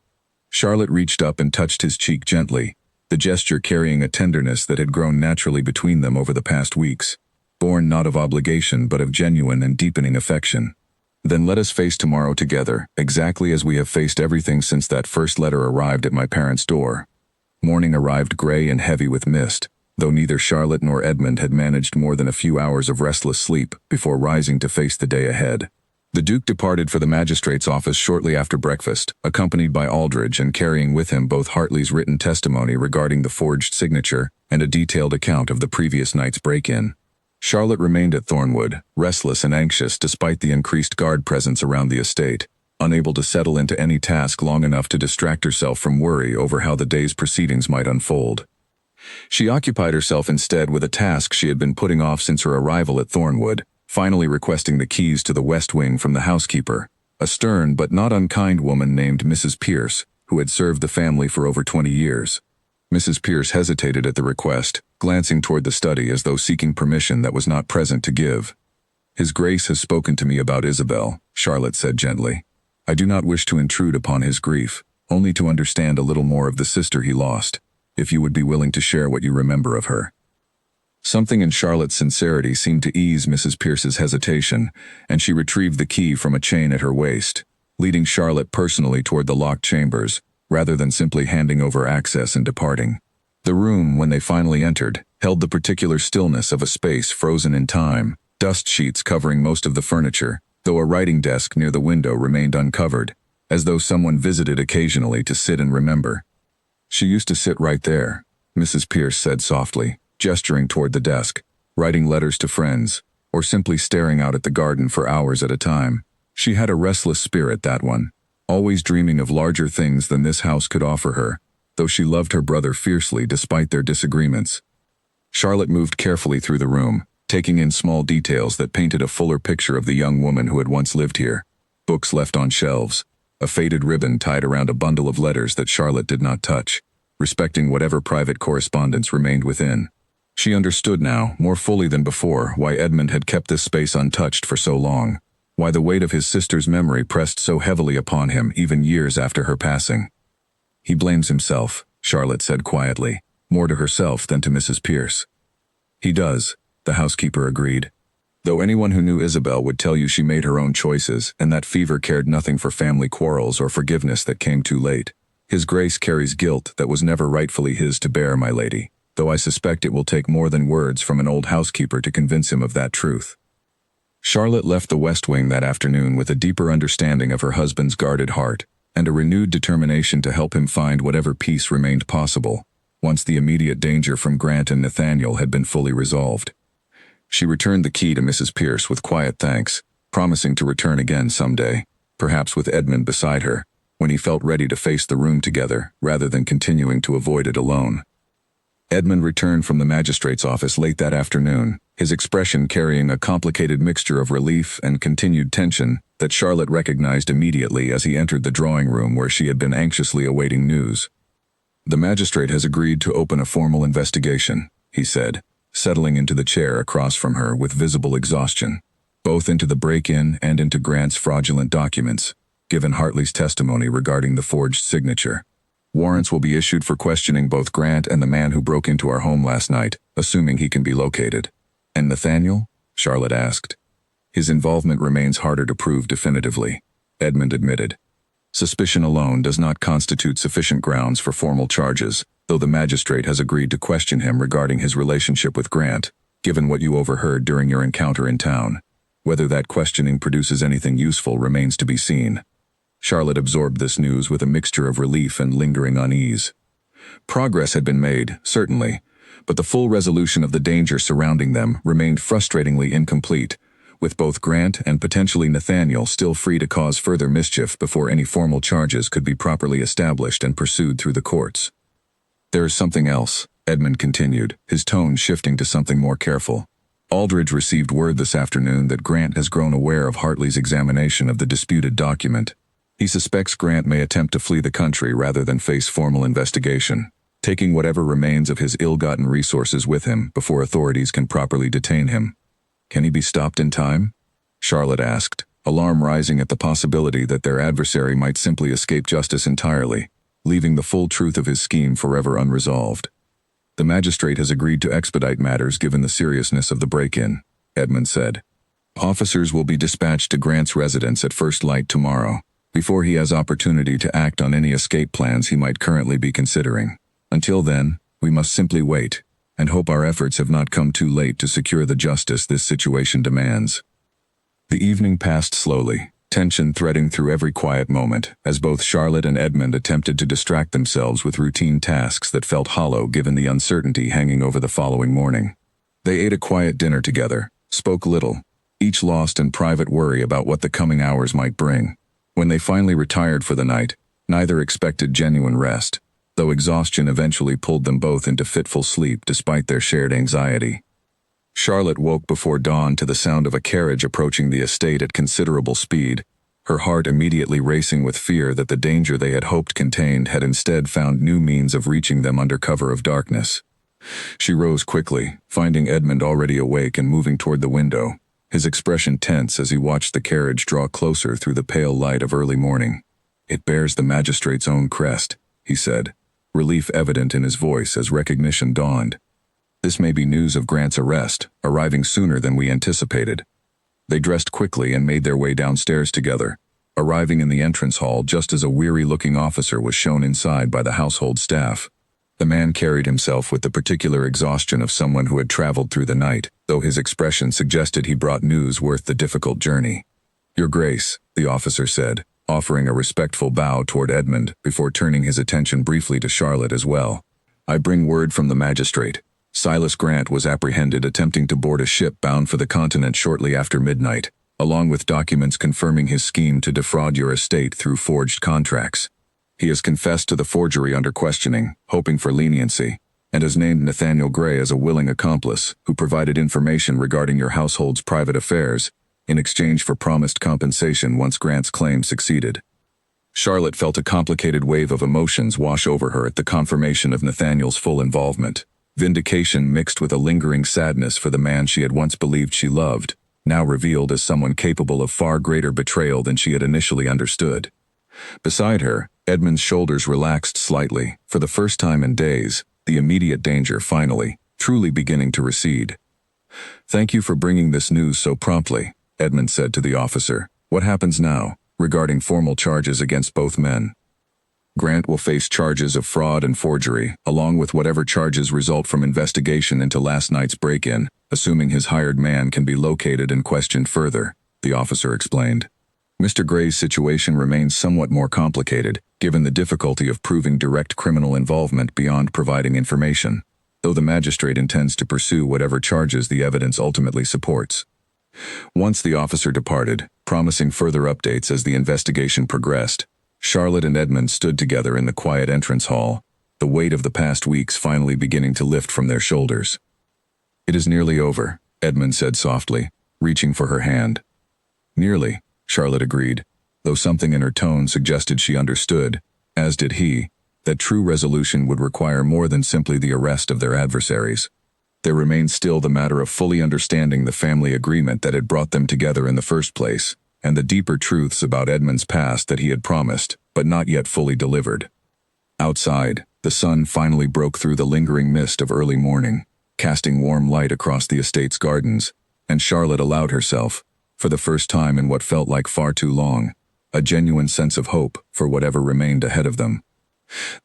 Charlotte reached up and touched his cheek gently, the gesture carrying a tenderness that had grown naturally between them over the past weeks, born not of obligation but of genuine and deepening affection. "Then let us face tomorrow together, exactly as we have faced everything since that first letter arrived at my parents' door." Morning arrived gray and heavy with mist, though neither Charlotte nor Edmund had managed more than a few hours of restless sleep before rising to face the day ahead. The Duke departed for the magistrate's office shortly after breakfast, accompanied by Aldridge and carrying with him both Hartley's written testimony regarding the forged signature and a detailed account of the previous night's break-in. Charlotte remained at Thornwood, restless and anxious despite the increased guard presence around the estate, unable to settle into any task long enough to distract herself from worry over how the day's proceedings might unfold. She occupied herself instead with a task she had been putting off since her arrival at Thornwood, finally requesting the keys to the West Wing from the housekeeper, a stern but not unkind woman named Mrs. Pierce, who had served the family for over 20 years. Mrs. Pierce hesitated at the request, glancing toward the study as though seeking permission that was not present to give. "His Grace has spoken to me about Isabel," Charlotte said gently. "I do not wish to intrude upon his grief, only to understand a little more of the sister he lost, if you would be willing to share what you remember of her." Something in Charlotte's sincerity seemed to ease Mrs. Pierce's hesitation, and she retrieved the key from a chain at her waist, leading Charlotte personally toward the locked chambers, rather than simply handing over access and departing. The room, when they finally entered, held the particular stillness of a space frozen in time, dust sheets covering most of the furniture, though a writing desk near the window remained uncovered, as though someone visited occasionally to sit and remember. "She used to sit right there," Mrs. Pierce said softly, gesturing toward the desk, writing letters to friends, or simply staring out at the garden for hours at a time. She had a restless spirit, that one, always dreaming of larger things than this house could offer her, though she loved her brother fiercely despite their disagreements. Charlotte moved carefully through the room, taking in small details that painted a fuller picture of the young woman who had once lived here. Books left on shelves, a faded ribbon tied around a bundle of letters that Charlotte did not touch, respecting whatever private correspondence remained within. She understood now, more fully than before, why Edmund had kept this space untouched for so long, why the weight of his sister's memory pressed so heavily upon him even years after her passing. "He blames himself," Charlotte said quietly, more to herself than to Mrs. Pierce. He does, the housekeeper agreed. Though anyone who knew Isabel would tell you she made her own choices and that Fever cared nothing for family quarrels or forgiveness that came too late. His Grace carries guilt that was never rightfully his to bear, my lady, though I suspect it will take more than words from an old housekeeper to convince him of that truth. Charlotte left the West Wing that afternoon with a deeper understanding of her husband's guarded heart and a renewed determination to help him find whatever peace remained possible, once the immediate danger from Grant and Nathaniel had been fully resolved. She returned the key to Mrs. Pierce with quiet thanks, promising to return again someday, perhaps with Edmund beside her, when he felt ready to face the room together rather than continuing to avoid it alone. Edmund returned from the magistrate's office late that afternoon, his expression carrying a complicated mixture of relief and continued tension that Charlotte recognized immediately as he entered the drawing room where she had been anxiously awaiting news. "The magistrate has agreed to open a formal investigation," he said, settling into the chair across from her with visible exhaustion, both into the break-in and into Grant's fraudulent documents, given Hartley's testimony regarding the forged signature. "Warrants will be issued for questioning both Grant and the man who broke into our home last night, assuming he can be located." "And Nathaniel?" Charlotte asked. "His involvement remains harder to prove definitively," Edmund admitted. "Suspicion alone does not constitute sufficient grounds for formal charges, though the magistrate has agreed to question him regarding his relationship with Grant, given what you overheard during your encounter in town. Whether that questioning produces anything useful remains to be seen." Charlotte absorbed this news with a mixture of relief and lingering unease. Progress had been made, certainly, but the full resolution of the danger surrounding them remained frustratingly incomplete, with both Grant and potentially Nathaniel still free to cause further mischief before any formal charges could be properly established and pursued through the courts. "There is something else," Edmund continued, his tone shifting to something more careful. "Aldridge received word this afternoon that Grant has grown aware of Hartley's examination of the disputed document. He suspects Grant may attempt to flee the country rather than face formal investigation, taking whatever remains of his ill-gotten resources with him before authorities can properly detain him." "Can he be stopped in time?" Charlotte asked, alarm rising at the possibility that their adversary might simply escape justice entirely, leaving the full truth of his scheme forever unresolved. "The magistrate has agreed to expedite matters given the seriousness of the break-in," Edmund said. "Officers will be dispatched to Grant's residence at first light tomorrow, before he has opportunity to act on any escape plans he might currently be considering. Until then, we must simply wait, and hope our efforts have not come too late to secure the justice this situation demands." The evening passed slowly, tension threading through every quiet moment, as both Charlotte and Edmund attempted to distract themselves with routine tasks that felt hollow given the uncertainty hanging over the following morning. They ate a quiet dinner together, spoke little, each lost in private worry about what the coming hours might bring. When they finally retired for the night, neither expected genuine rest, though exhaustion eventually pulled them both into fitful sleep despite their shared anxiety. Charlotte woke before dawn to the sound of a carriage approaching the estate at considerable speed, her heart immediately racing with fear that the danger they had hoped contained had instead found new means of reaching them under cover of darkness. She rose quickly, finding Edmund already awake and moving toward the window, his expression tense as he watched the carriage draw closer through the pale light of early morning. "It bears the magistrate's own crest," he said, relief evident in his voice as recognition dawned. "This may be news of Grant's arrest, arriving sooner than we anticipated." They dressed quickly and made their way downstairs together, arriving in the entrance hall just as a weary-looking officer was shown inside by the household staff. The man carried himself with the particular exhaustion of someone who had traveled through the night, though his expression suggested he brought news worth the difficult journey. "Your Grace," the officer said, offering a respectful bow toward Edmund before turning his attention briefly to Charlotte as well. "I bring word from the magistrate. Silas Grant was apprehended attempting to board a ship bound for the continent shortly after midnight, along with documents confirming his scheme to defraud your estate through forged contracts. He has confessed to the forgery under questioning, hoping for leniency, and has named Nathaniel Gray as a willing accomplice who provided information regarding your household's private affairs in exchange for promised compensation once Grant's claim succeeded." Charlotte felt a complicated wave of emotions wash over her at the confirmation of Nathaniel's full involvement. Vindication mixed with a lingering sadness for the man she had once believed she loved, now revealed as someone capable of far greater betrayal than she had initially understood. Beside her, Edmund's shoulders relaxed slightly. For the first time in days, the immediate danger finally truly beginning to recede. "Thank you for bringing this news so promptly," Edmund said to the officer. "What happens now, regarding formal charges against both men?" "Grant will face charges of fraud and forgery, along with whatever charges result from investigation into last night's break-in, assuming his hired man can be located and questioned further," the officer explained. "Mr. Gray's situation remains somewhat more complicated, given the difficulty of proving direct criminal involvement beyond providing information, though the magistrate intends to pursue whatever charges the evidence ultimately supports." Once the officer departed, promising further updates as the investigation progressed, Charlotte and Edmund stood together in the quiet entrance hall, the weight of the past weeks finally beginning to lift from their shoulders. "It is nearly over," Edmund said softly, reaching for her hand. "Nearly," Charlotte agreed, though something in her tone suggested she understood, as did he, that true resolution would require more than simply the arrest of their adversaries. There remained still the matter of fully understanding the family agreement that had brought them together in the first place, and the deeper truths about Edmund's past that he had promised, but not yet fully delivered. Outside, the sun finally broke through the lingering mist of early morning, casting warm light across the estate's gardens, and Charlotte allowed herself, for the first time in what felt like far too long, a genuine sense of hope for whatever remained ahead of them.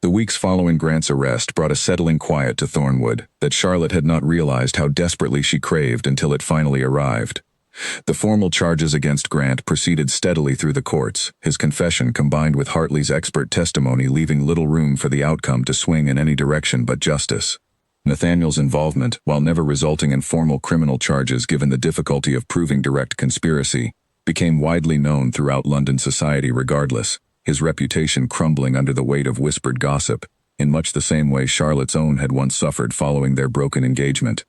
The weeks following Grant's arrest brought a settling quiet to Thornwood that Charlotte had not realized how desperately she craved until it finally arrived. The formal charges against Grant proceeded steadily through the courts, his confession combined with Hartley's expert testimony leaving little room for the outcome to swing in any direction but justice. Nathaniel's involvement, while never resulting in formal criminal charges given the difficulty of proving direct conspiracy, became widely known throughout London society regardless, his reputation crumbling under the weight of whispered gossip, in much the same way Charlotte's own had once suffered following their broken engagement.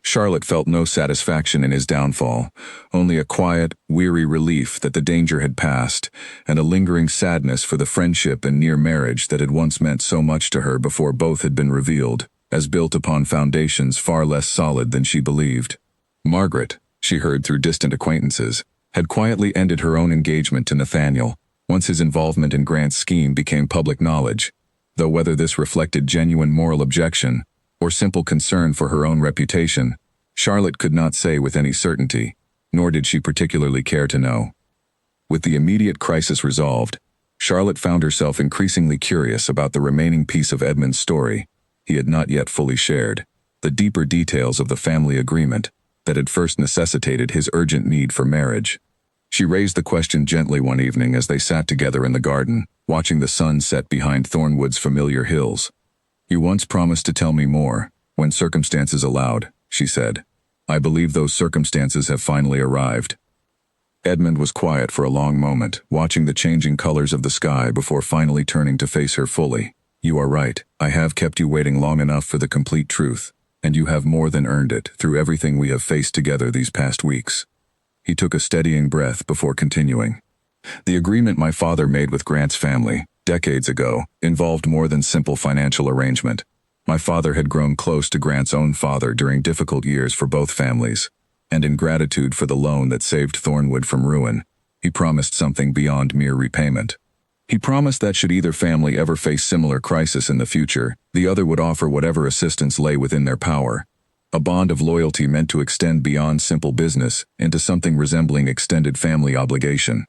Charlotte felt no satisfaction in his downfall, only a quiet, weary relief that the danger had passed, and a lingering sadness for the friendship and near marriage that had once meant so much to her before both had been revealed, as built upon foundations far less solid than she believed. Margaret, she heard through distant acquaintances, had quietly ended her own engagement to Nathaniel, once his involvement in Grant's scheme became public knowledge, though whether this reflected genuine moral objection, or simple concern for her own reputation, Charlotte could not say with any certainty, nor did she particularly care to know. With the immediate crisis resolved, Charlotte found herself increasingly curious about the remaining piece of Edmund's story he had not yet fully shared, the deeper details of the family agreement that had first necessitated his urgent need for marriage. She raised the question gently one evening as they sat together in the garden, watching the sun set behind Thornwood's familiar hills. "You once promised to tell me more, when circumstances allowed," she said. "I believe those circumstances have finally arrived." Edmund was quiet for a long moment, watching the changing colors of the sky before finally turning to face her fully. "You are right. I have kept you waiting long enough for the complete truth, and you have more than earned it through everything we have faced together these past weeks." He took a steadying breath before continuing. "The agreement my father made with Grant's family, decades ago, involved more than simple financial arrangement. My father had grown close to Grant's own father during difficult years for both families, and in gratitude for the loan that saved Thornwood from ruin, he promised something beyond mere repayment. He promised that should either family ever face similar crisis in the future, the other would offer whatever assistance lay within their power. A bond of loyalty meant to extend beyond simple business into something resembling extended family obligation.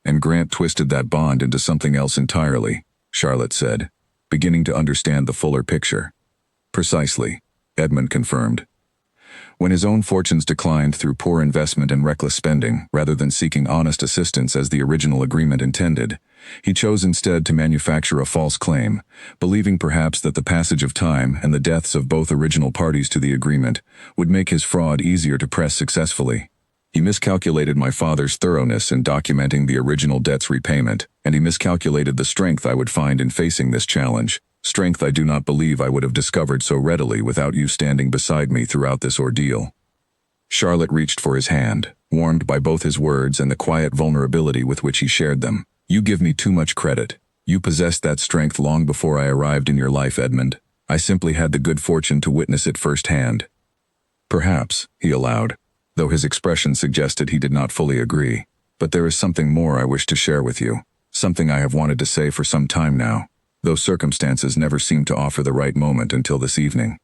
And Grant twisted that bond into something else entirely," Charlotte said, beginning to understand the fuller picture. "Precisely," Edmund confirmed. "When his own fortunes declined through poor investment and reckless spending, rather than seeking honest assistance as the original agreement intended, he chose instead to manufacture a false claim, believing perhaps that the passage of time and the deaths of both original parties to the agreement would make his fraud easier to press successfully. He miscalculated my father's thoroughness in documenting the original debt's repayment, and he miscalculated the strength I would find in facing this challenge, strength I do not believe I would have discovered so readily without you standing beside me throughout this ordeal." Charlotte reached for his hand, warmed by both his words and the quiet vulnerability with which he shared them. "You give me too much credit. You possessed that strength long before I arrived in your life, Edmund. I simply had the good fortune to witness it firsthand." "Perhaps," he allowed, though his expression suggested he did not fully agree. "But there is something more I wish to share with you, something I have wanted to say for some time now, though circumstances never seemed to offer the right moment until this evening."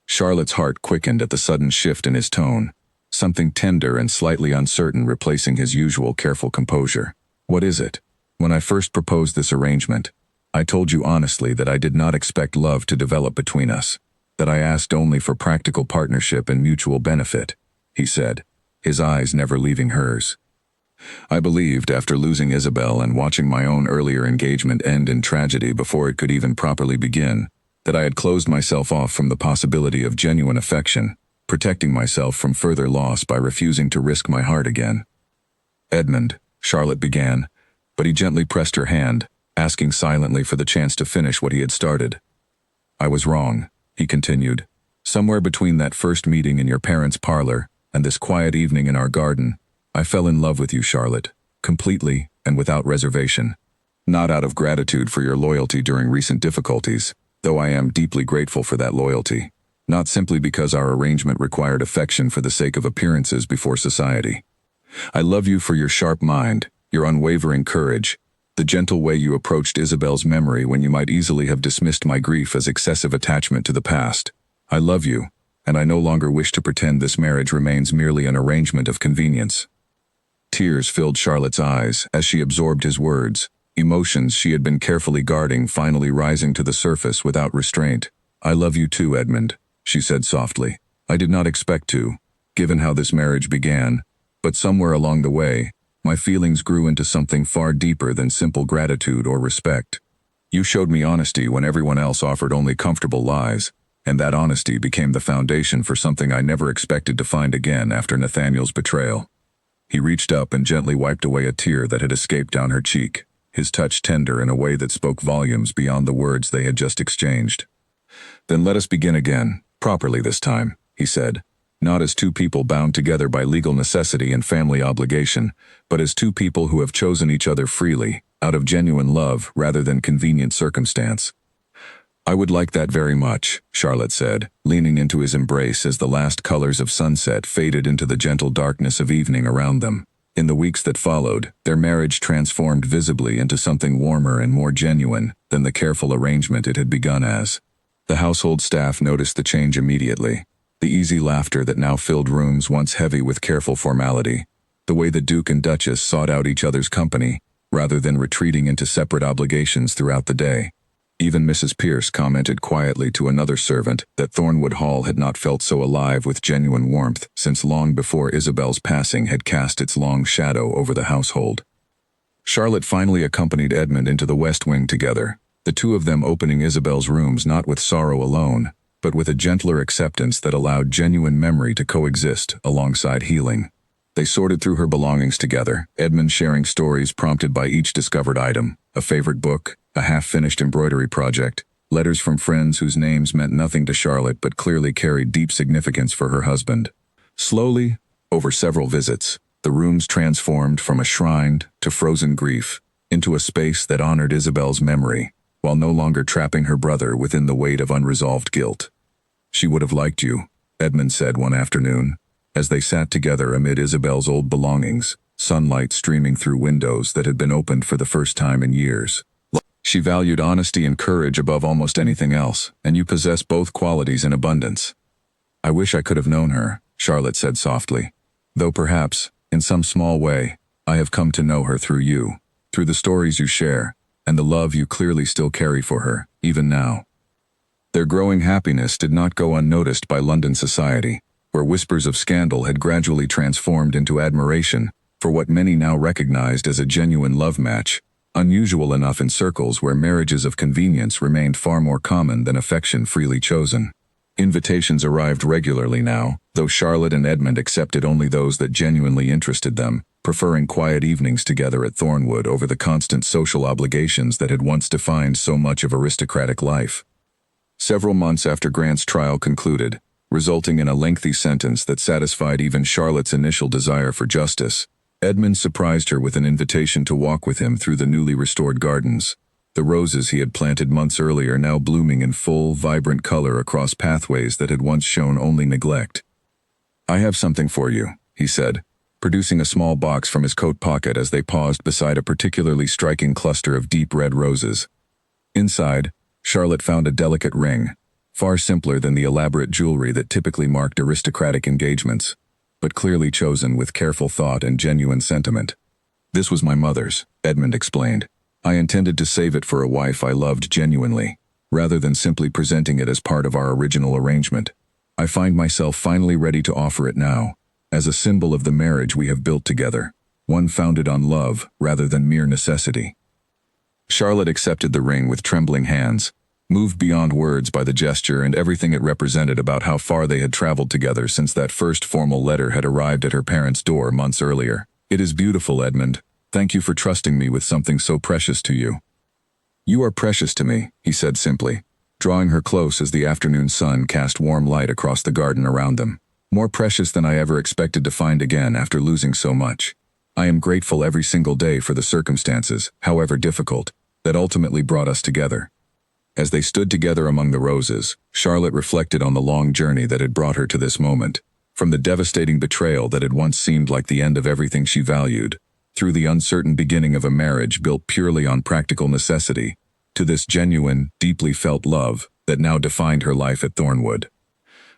Charlotte's heart quickened at the sudden shift in his tone, something tender and slightly uncertain replacing his usual careful composure. "What is it? When I first proposed this arrangement, I told you honestly that I did not expect love to develop between us, that I asked only for practical partnership and mutual benefit," he said, his eyes never leaving hers. "I believed, after losing Isabel and watching my own earlier engagement end in tragedy before it could even properly begin, that I had closed myself off from the possibility of genuine affection, protecting myself from further loss by refusing to risk my heart again." "Edmund," Charlotte began, but he gently pressed her hand, asking silently for the chance to finish what he had started. "I was wrong," he continued. "Somewhere between that first meeting in your parents' parlor and this quiet evening in our garden, I fell in love with you, Charlotte, completely and without reservation. Not out of gratitude for your loyalty during recent difficulties, though I am deeply grateful for that loyalty. Not simply because our arrangement required affection for the sake of appearances before society. I love you for your sharp mind, your unwavering courage, the gentle way you approached Isabel's memory when you might easily have dismissed my grief as excessive attachment to the past. I love you, and I no longer wish to pretend this marriage remains merely an arrangement of convenience." Tears filled Charlotte's eyes as she absorbed his words, emotions she had been carefully guarding finally rising to the surface without restraint. "I love you too, Edmund," she said softly. "I did not expect to, given how this marriage began, but somewhere along the way, my feelings grew into something far deeper than simple gratitude or respect. You showed me honesty when everyone else offered only comfortable lies, and that honesty became the foundation for something I never expected to find again after Nathaniel's betrayal." He reached up and gently wiped away a tear that had escaped down her cheek, his touch tender in a way that spoke volumes beyond the words they had just exchanged. "Then let us begin again, properly this time," he said. "Not as two people bound together by legal necessity and family obligation, but as two people who have chosen each other freely, out of genuine love rather than convenient circumstance." "I would like that very much," Charlotte said, leaning into his embrace as the last colors of sunset faded into the gentle darkness of evening around them. In the weeks that followed, their marriage transformed visibly into something warmer and more genuine than the careful arrangement it had begun as. The household staff noticed the change immediately. The easy laughter that now filled rooms once heavy with careful formality, the way the Duke and Duchess sought out each other's company, rather than retreating into separate obligations throughout the day. Even Mrs. Pierce commented quietly to another servant that Thornwood Hall had not felt so alive with genuine warmth since long before Isabel's passing had cast its long shadow over the household. Charlotte finally accompanied Edmund into the West Wing together, the two of them opening Isabel's rooms not with sorrow alone, but with a gentler acceptance that allowed genuine memory to coexist alongside healing. They sorted through her belongings together, Edmund sharing stories prompted by each discovered item, a favorite book, a half-finished embroidery project, letters from friends whose names meant nothing to Charlotte but clearly carried deep significance for her husband. Slowly, over several visits, the rooms transformed from a shrine to frozen grief into a space that honored Isabel's memory, while no longer trapping her brother within the weight of unresolved guilt. "She would have liked you," Edmund said one afternoon, as they sat together amid Isabel's old belongings, sunlight streaming through windows that had been opened for the first time in years. "She valued honesty and courage above almost anything else, and you possess both qualities in abundance." "I wish I could have known her," Charlotte said softly. "Though perhaps, in some small way, I have come to know her through you, through the stories you share, and the love you clearly still carry for her, even now." Their growing happiness did not go unnoticed by London society, where whispers of scandal had gradually transformed into admiration for what many now recognized as a genuine love match, unusual enough in circles where marriages of convenience remained far more common than affection freely chosen. Invitations arrived regularly now, though Charlotte and Edmund accepted only those that genuinely interested them, preferring quiet evenings together at Thornwood over the constant social obligations that had once defined so much of aristocratic life. Several months after Grant's trial concluded, resulting in a lengthy sentence that satisfied even Charlotte's initial desire for justice, Edmund surprised her with an invitation to walk with him through the newly restored gardens, the roses he had planted months earlier now blooming in full, vibrant color across pathways that had once shown only neglect. "I have something for you," he said, producing a small box from his coat pocket as they paused beside a particularly striking cluster of deep red roses. Inside, Charlotte found a delicate ring, far simpler than the elaborate jewelry that typically marked aristocratic engagements, but clearly chosen with careful thought and genuine sentiment. This was my mother's, Edmund explained. I intended to save it for a wife I loved genuinely, rather than simply presenting it as part of our original arrangement. I find myself finally ready to offer it now, as a symbol of the marriage we have built together, one founded on love rather than mere necessity. Charlotte accepted the ring with trembling hands, moved beyond words by the gesture and everything it represented about how far they had traveled together since that first formal letter had arrived at her parents' door months earlier. It is beautiful, Edmund. Thank you for trusting me with something so precious to you. You are precious to me, he said simply, drawing her close as the afternoon sun cast warm light across the garden around them. More precious than I ever expected to find again after losing so much. I am grateful every single day for the circumstances, however difficult, that ultimately brought us together. As they stood together among the roses, Charlotte reflected on the long journey that had brought her to this moment, from the devastating betrayal that had once seemed like the end of everything she valued, through the uncertain beginning of a marriage built purely on practical necessity, to this genuine, deeply felt love that now defined her life at Thornwood.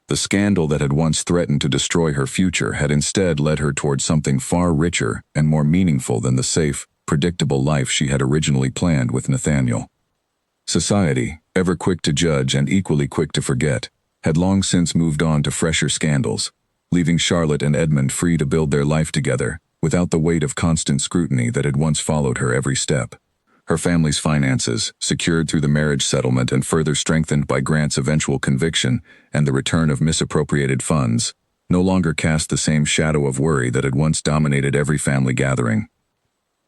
The scandal that had once threatened to destroy her future had instead led her toward something far richer and more meaningful than the safe, predictable life she had originally planned with Nathaniel. Society, ever quick to judge and equally quick to forget, had long since moved on to fresher scandals, leaving Charlotte and Edmund free to build their life together, without the weight of constant scrutiny that had once followed her every step. Her family's finances, secured through the marriage settlement and further strengthened by Grant's eventual conviction and the return of misappropriated funds, no longer cast the same shadow of worry that had once dominated every family gathering.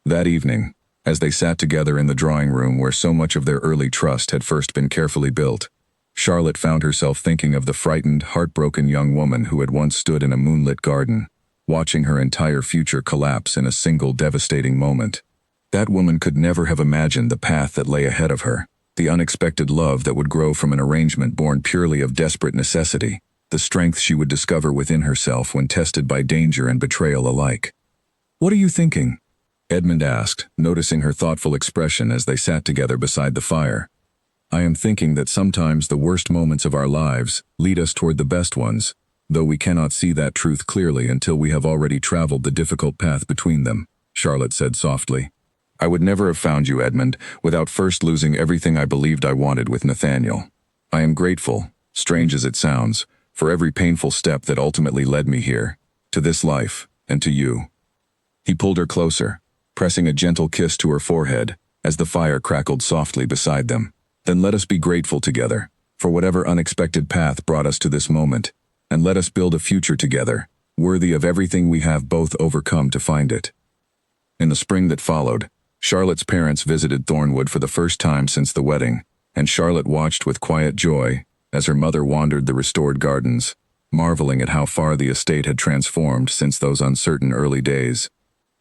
That evening, as they sat together in the drawing room where so much of their early trust had first been carefully built, Charlotte found herself thinking of the frightened, heartbroken young woman who had once stood in a moonlit garden, watching her entire future collapse in a single devastating moment. That woman could never have imagined the path that lay ahead of her, the unexpected love that would grow from an arrangement born purely of desperate necessity, the strength she would discover within herself when tested by danger and betrayal alike. "What are you thinking?" Edmund asked, noticing her thoughtful expression as they sat together beside the fire. "I am thinking that sometimes the worst moments of our lives lead us toward the best ones, though we cannot see that truth clearly until we have already traveled the difficult path between them," Charlotte said softly. "I would never have found you, Edmund, without first losing everything I believed I wanted with Nathaniel. I am grateful, strange as it sounds, for every painful step that ultimately led me here, to this life, and to you." He pulled her closer, pressing a gentle kiss to her forehead as the fire crackled softly beside them. "Then let us be grateful together, for whatever unexpected path brought us to this moment, and let us build a future together, worthy of everything we have both overcome to find it." In the spring that followed, Charlotte's parents visited Thornwood for the first time since the wedding, and Charlotte watched with quiet joy as her mother wandered the restored gardens, marveling at how far the estate had transformed since those uncertain early days.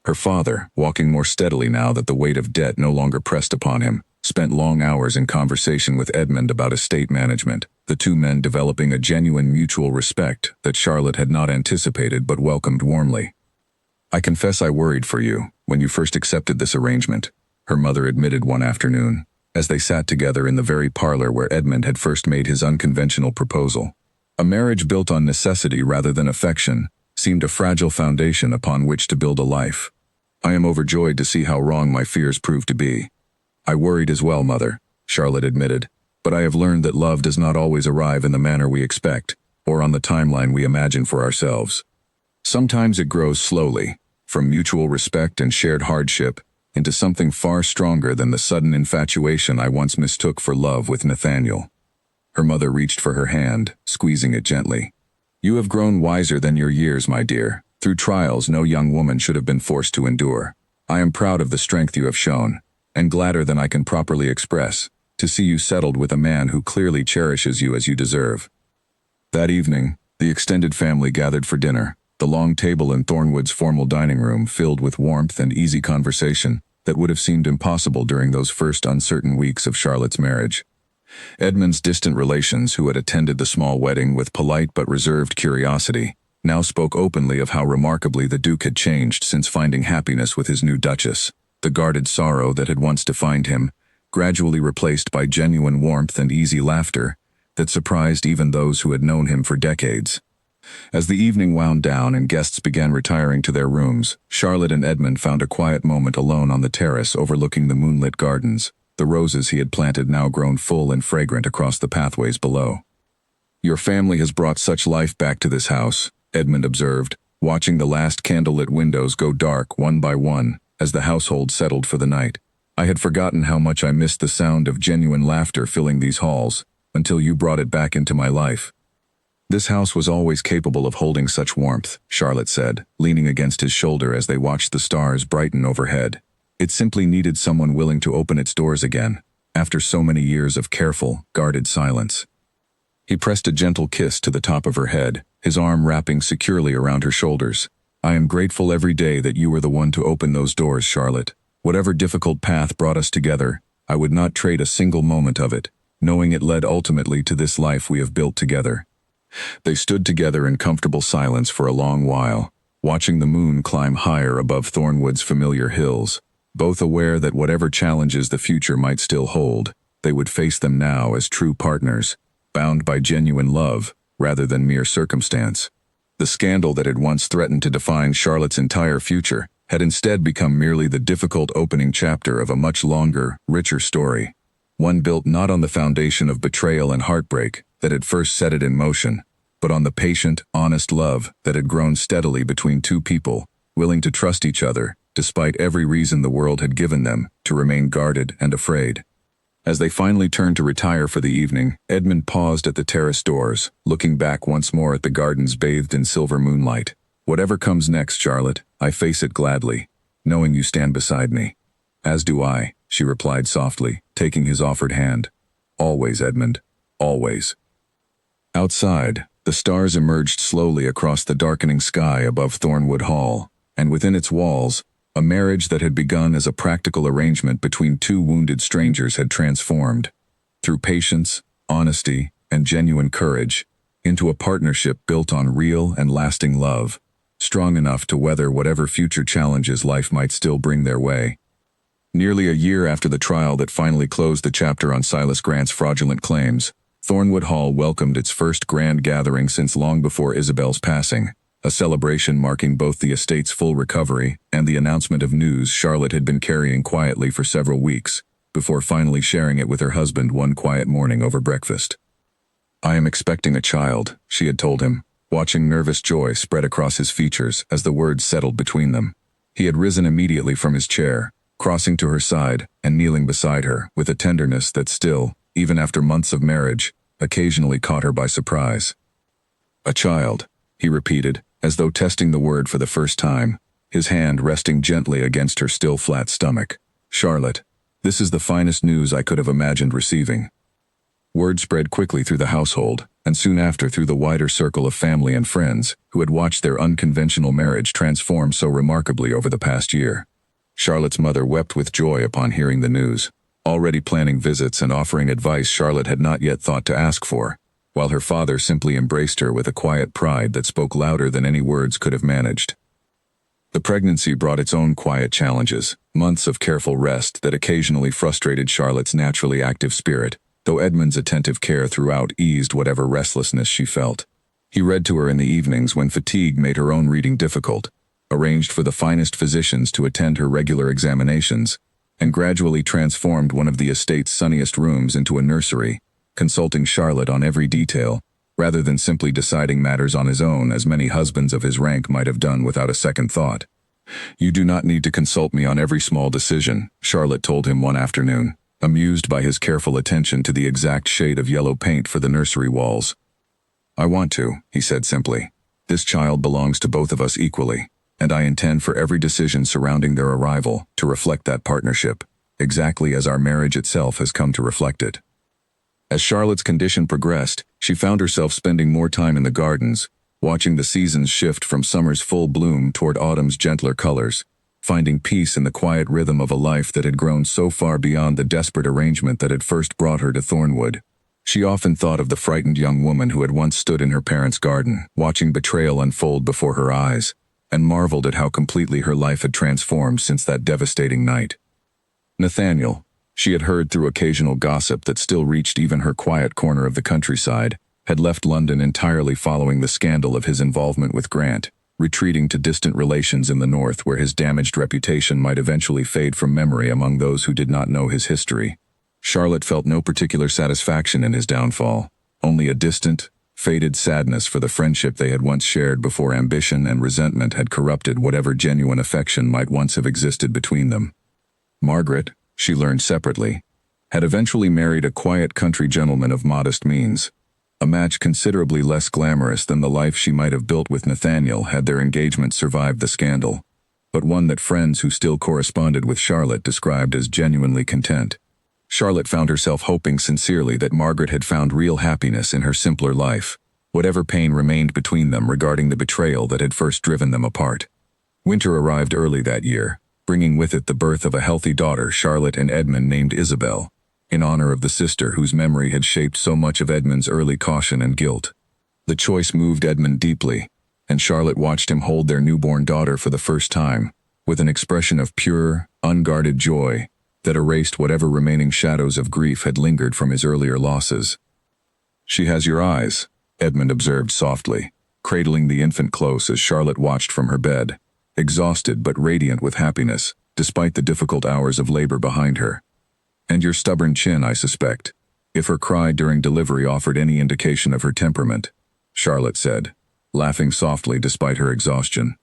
Her father, walking more steadily now that the weight of debt no longer pressed upon him, spent long hours in conversation with Edmund about estate management, the two men developing a genuine mutual respect that Charlotte had not anticipated but welcomed warmly. "I confess I worried for you when you first accepted this arrangement," her mother admitted one afternoon, as they sat together in the very parlor where Edmund had first made his unconventional proposal. A marriage built on necessity rather than affection seemed a fragile foundation upon which to build a life. "I am overjoyed to see how wrong my fears proved to be." "I worried as well, Mother," Charlotte admitted, "but I have learned that love does not always arrive in the manner we expect, or on the timeline we imagine for ourselves. Sometimes it grows slowly, from mutual respect and shared hardship, into something far stronger than the sudden infatuation I once mistook for love with Nathaniel." Her mother reached for her hand, squeezing it gently. "You have grown wiser than your years, my dear, through trials no young woman should have been forced to endure. I am proud of the strength you have shown, and gladder than I can properly express, to see you settled with a man who clearly cherishes you as you deserve." That evening, the extended family gathered for dinner, the long table in Thornwood's formal dining room filled with warmth and easy conversation that would have seemed impossible during those first uncertain weeks of Charlotte's marriage. Edmund's distant relations, who had attended the small wedding with polite but reserved curiosity, now spoke openly of how remarkably the Duke had changed since finding happiness with his new Duchess, the guarded sorrow that had once defined him, gradually replaced by genuine warmth and easy laughter, that surprised even those who had known him for decades. As the evening wound down and guests began retiring to their rooms, Charlotte and Edmund found a quiet moment alone on the terrace overlooking the moonlit gardens, the roses he had planted now grown full and fragrant across the pathways below. "Your family has brought such life back to this house," Edmund observed, watching the last candlelit windows go dark one by one as the household settled for the night. "I had forgotten how much I missed the sound of genuine laughter filling these halls, until you brought it back into my life." "This house was always capable of holding such warmth," Charlotte said, leaning against his shoulder as they watched the stars brighten overhead. "It simply needed someone willing to open its doors again, after so many years of careful, guarded silence." He pressed a gentle kiss to the top of her head, his arm wrapping securely around her shoulders. "I am grateful every day that you were the one to open those doors, Charlotte. Whatever difficult path brought us together, I would not trade a single moment of it, knowing it led ultimately to this life we have built together." They stood together in comfortable silence for a long while, watching the moon climb higher above Thornwood's familiar hills, both aware that whatever challenges the future might still hold, they would face them now as true partners, bound by genuine love rather than mere circumstance. The scandal that had once threatened to define Charlotte's entire future had instead become merely the difficult opening chapter of a much longer, richer story, one built not on the foundation of betrayal and heartbreak that had first set it in motion, but on the patient, honest love that had grown steadily between two people, willing to trust each other, despite every reason the world had given them to remain guarded and afraid. As they finally turned to retire for the evening, Edmund paused at the terrace doors, looking back once more at the gardens bathed in silver moonlight. "Whatever comes next, Charlotte, I face it gladly, knowing you stand beside me." "As do I," she replied softly, taking his offered hand. "Always, Edmund, always." Outside, the stars emerged slowly across the darkening sky above Thornwood Hall, and within its walls, a marriage that had begun as a practical arrangement between two wounded strangers had transformed, through patience, honesty, and genuine courage, into a partnership built on real and lasting love, strong enough to weather whatever future challenges life might still bring their way. Nearly a year after the trial that finally closed the chapter on Silas Grant's fraudulent claims, Thornwood Hall welcomed its first grand gathering since long before Isabel's passing, a celebration marking both the estate's full recovery and the announcement of news Charlotte had been carrying quietly for several weeks, before finally sharing it with her husband one quiet morning over breakfast. "I am expecting a child," she had told him, watching nervous joy spread across his features as the words settled between them. He had risen immediately from his chair, crossing to her side and kneeling beside her with a tenderness that still, even after months of marriage, occasionally caught her by surprise. "A child," he repeated, as though testing the word for the first time, his hand resting gently against her still flat stomach. "Charlotte, this is the finest news I could have imagined receiving." Word spread quickly through the household, and soon after through the wider circle of family and friends who had watched their unconventional marriage transform so remarkably over the past year. Charlotte's mother wept with joy upon hearing the news, already planning visits and offering advice Charlotte had not yet thought to ask for, while her father simply embraced her with a quiet pride that spoke louder than any words could have managed. The pregnancy brought its own quiet challenges, months of careful rest that occasionally frustrated Charlotte's naturally active spirit, though Edmund's attentive care throughout eased whatever restlessness she felt. He read to her in the evenings when fatigue made her own reading difficult, arranged for the finest physicians to attend her regular examinations, and gradually transformed one of the estate's sunniest rooms into a nursery, consulting Charlotte on every detail, rather than simply deciding matters on his own as many husbands of his rank might have done without a second thought. "You do not need to consult me on every small decision," Charlotte told him one afternoon, amused by his careful attention to the exact shade of yellow paint for the nursery walls. "I want to," he said simply. "This child belongs to both of us equally, and I intend for every decision surrounding their arrival to reflect that partnership, exactly as our marriage itself has come to reflect it." As Charlotte's condition progressed, she found herself spending more time in the gardens, watching the seasons shift from summer's full bloom toward autumn's gentler colors, finding peace in the quiet rhythm of a life that had grown so far beyond the desperate arrangement that had first brought her to Thornwood. She often thought of the frightened young woman who had once stood in her parents' garden, watching betrayal unfold before her eyes, and marveled at how completely her life had transformed since that devastating night. "Nathaniel," She had heard through occasional gossip that still reached even her quiet corner of the countryside, had left London entirely following the scandal of his involvement with Grant, retreating to distant relations in the north where his damaged reputation might eventually fade from memory among those who did not know his history. Charlotte felt no particular satisfaction in his downfall, only a distant, faded sadness for the friendship they had once shared before ambition and resentment had corrupted whatever genuine affection might once have existed between them. Margaret, she learned separately, had eventually married a quiet country gentleman of modest means, a match considerably less glamorous than the life she might have built with Nathaniel had their engagement survived the scandal, but one that friends who still corresponded with Charlotte described as genuinely content. Charlotte found herself hoping sincerely that Margaret had found real happiness in her simpler life, whatever pain remained between them regarding the betrayal that had first driven them apart. Winter arrived early that year, bringing with it the birth of a healthy daughter Charlotte and Edmund named Isabel, in honor of the sister whose memory had shaped so much of Edmund's early caution and guilt. The choice moved Edmund deeply, and Charlotte watched him hold their newborn daughter for the first time, with an expression of pure, unguarded joy that erased whatever remaining shadows of grief had lingered from his earlier losses. "She has your eyes," Edmund observed softly, cradling the infant close as Charlotte watched from her bed, exhausted but radiant with happiness, despite the difficult hours of labor behind her. "And your stubborn chin, I suspect, if her cry during delivery offered any indication of her temperament," Charlotte said, laughing softly despite her exhaustion.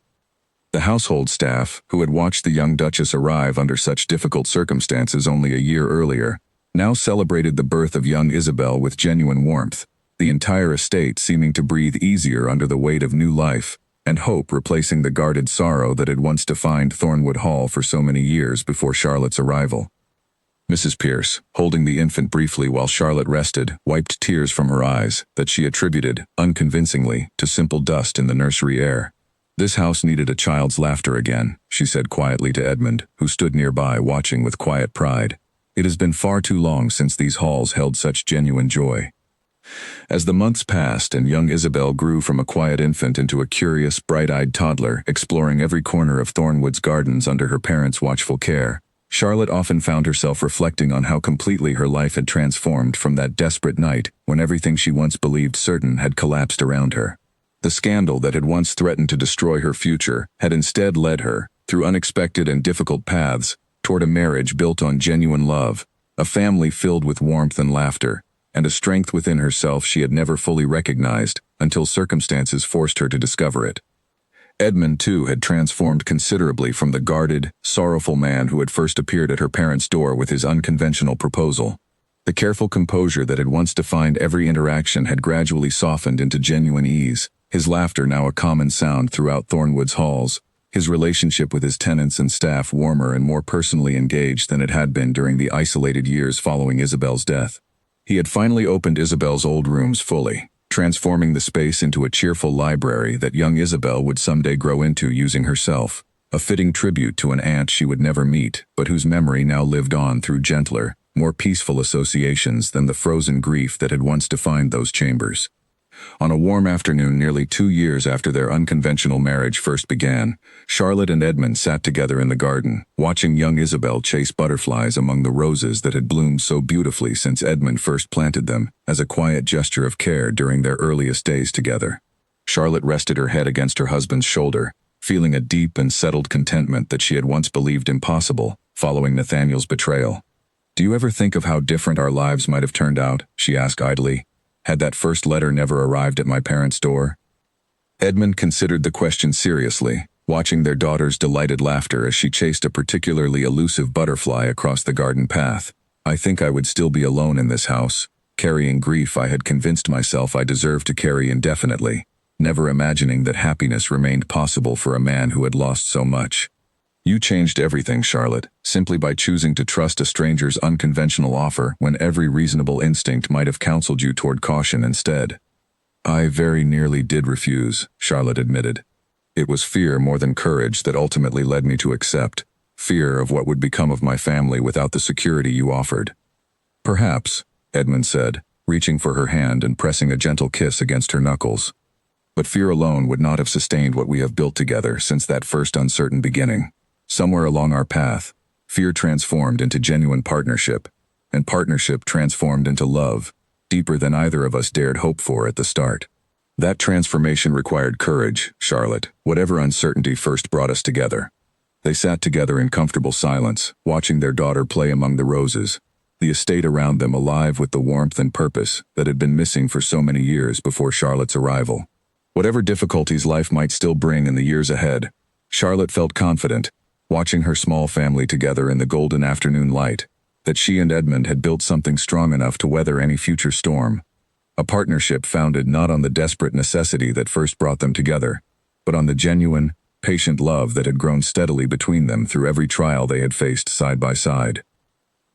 The household staff, who had watched the young Duchess arrive under such difficult circumstances only a year earlier, now celebrated the birth of young Isabel with genuine warmth, the entire estate seeming to breathe easier under the weight of new life, and hope replacing the guarded sorrow that had once defined Thornwood Hall for so many years before Charlotte's arrival. Mrs. Pierce, holding the infant briefly while Charlotte rested, wiped tears from her eyes that she attributed, unconvincingly, to simple dust in the nursery air. "This house needed a child's laughter again," she said quietly to Edmund, who stood nearby watching with quiet pride. "It has been far too long since these halls held such genuine joy." As the months passed and young Isabel grew from a quiet infant into a curious, bright-eyed toddler exploring every corner of Thornwood's gardens under her parents' watchful care, Charlotte often found herself reflecting on how completely her life had transformed from that desperate night when everything she once believed certain had collapsed around her. The scandal that had once threatened to destroy her future had instead led her, through unexpected and difficult paths, toward a marriage built on genuine love, a family filled with warmth and laughter, and a strength within herself she had never fully recognized until circumstances forced her to discover it. Edmund, too, had transformed considerably from the guarded, sorrowful man who had first appeared at her parents' door with his unconventional proposal. The careful composure that had once defined every interaction had gradually softened into genuine ease, his laughter now a common sound throughout Thornwood's halls, his relationship with his tenants and staff warmer and more personally engaged than it had been during the isolated years following Isabel's death. He had finally opened Isabel's old rooms fully, transforming the space into a cheerful library that young Isabel would someday grow into using herself, a fitting tribute to an aunt she would never meet, but whose memory now lived on through gentler, more peaceful associations than the frozen grief that had once defined those chambers. On a warm afternoon nearly 2 years after their unconventional marriage first began, Charlotte and Edmund sat together in the garden, watching young Isabel chase butterflies among the roses that had bloomed so beautifully since Edmund first planted them, as a quiet gesture of care during their earliest days together. Charlotte rested her head against her husband's shoulder, feeling a deep and settled contentment that she had once believed impossible, following Nathaniel's betrayal. "Do you ever think of how different our lives might have turned out?" she asked idly. "Had that first letter never arrived at my parents' door?" Edmund considered the question seriously, watching their daughter's delighted laughter as she chased a particularly elusive butterfly across the garden path. "I think I would still be alone in this house, carrying grief I had convinced myself I deserved to carry indefinitely, never imagining that happiness remained possible for a man who had lost so much." "You changed everything, Charlotte, simply by choosing to trust a stranger's unconventional offer when every reasonable instinct might have counseled you toward caution instead." "I very nearly did refuse," Charlotte admitted. "It was fear more than courage that ultimately led me to accept, fear of what would become of my family without the security you offered." "Perhaps," Edmund said, reaching for her hand and pressing a gentle kiss against her knuckles. "But fear alone would not have sustained what we have built together since that first uncertain beginning. Somewhere along our path, Fear transformed into genuine partnership, and partnership transformed into love, deeper than either of us dared hope for at the start. That transformation required courage, Charlotte, whatever uncertainty first brought us together. They sat together in comfortable silence, watching their daughter play among the roses, the estate around them alive with the warmth and purpose that had been missing for so many years before Charlotte's arrival. Whatever difficulties life might still bring in the years ahead, Charlotte felt confident, watching her small family together in the golden afternoon light, that she and Edmund had built something strong enough to weather any future storm. A partnership founded not on the desperate necessity that first brought them together, but on the genuine, patient love that had grown steadily between them through every trial they had faced side by side.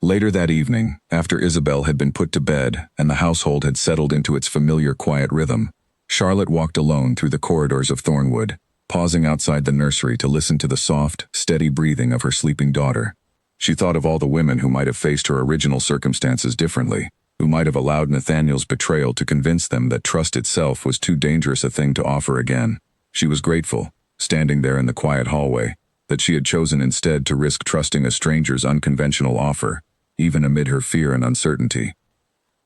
Later that evening, after Isabel had been put to bed and the household had settled into its familiar quiet rhythm, Charlotte walked alone through the corridors of Thornwood, pausing outside the nursery to listen to the soft, steady breathing of her sleeping daughter. She thought of all the women who might have faced her original circumstances differently, who might have allowed Nathaniel's betrayal to convince them that trust itself was too dangerous a thing to offer again. She was grateful, standing there in the quiet hallway, that she had chosen instead to risk trusting a stranger's unconventional offer, even amid her fear and uncertainty.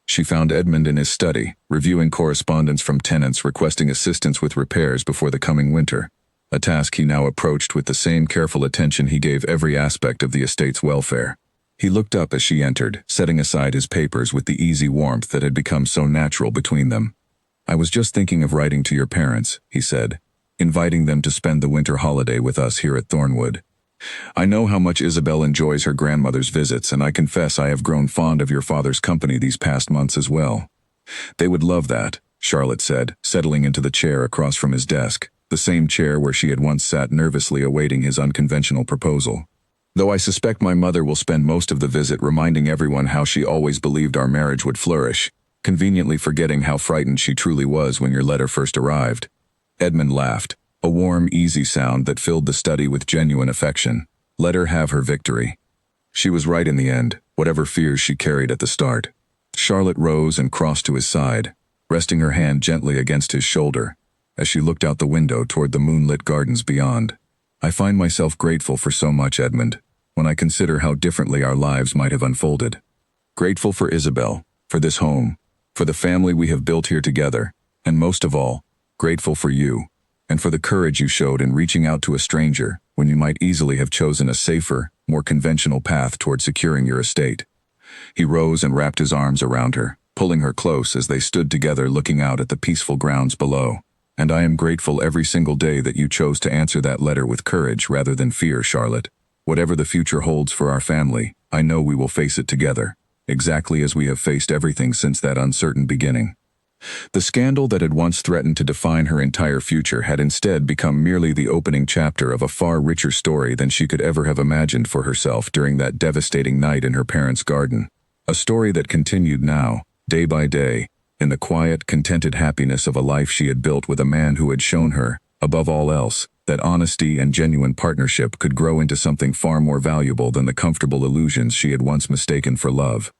She found Edmund in his study, reviewing correspondence from tenants requesting assistance with repairs before the coming winter, a task he now approached with the same careful attention he gave every aspect of the estate's welfare. He looked up as she entered, setting aside his papers with the easy warmth that had become so natural between them. "I was just thinking of writing to your parents," he said, "inviting them to spend the winter holiday with us here at Thornwood. I know how much Isabel enjoys her grandmother's visits, and I confess I have grown fond of your father's company these past months as well." "They would love that," Charlotte said, settling into the chair across from his desk, the same chair where she had once sat nervously awaiting his unconventional proposal. "Though I suspect my mother will spend most of the visit reminding everyone how she always believed our marriage would flourish, conveniently forgetting how frightened she truly was when your letter first arrived." Edmund laughed, a warm, easy sound that filled the study with genuine affection. Let her have her victory. She was right in the end, whatever fears she carried at the start. Charlotte rose and crossed to his side, resting her hand gently against his shoulder, as she looked out the window toward the moonlit gardens beyond. "I find myself grateful for so much, Edmund, when I consider how differently our lives might have unfolded. Grateful for Isabel, for this home, for the family we have built here together, and most of all, grateful for you, and for the courage you showed in reaching out to a stranger when you might easily have chosen a safer, more conventional path toward securing your estate." He rose and wrapped his arms around her, pulling her close as they stood together looking out at the peaceful grounds below. "And I am grateful every single day that you chose to answer that letter with courage rather than fear, Charlotte. Whatever the future holds for our family, I know we will face it together, exactly as we have faced everything since that uncertain beginning." The scandal that had once threatened to define her entire future had instead become merely the opening chapter of a far richer story than she could ever have imagined for herself during that devastating night in her parents' garden. A story that continued now, day by day, in the quiet, contented happiness of a life she had built with a man who had shown her, above all else, that honesty and genuine partnership could grow into something far more valuable than the comfortable illusions she had once mistaken for love.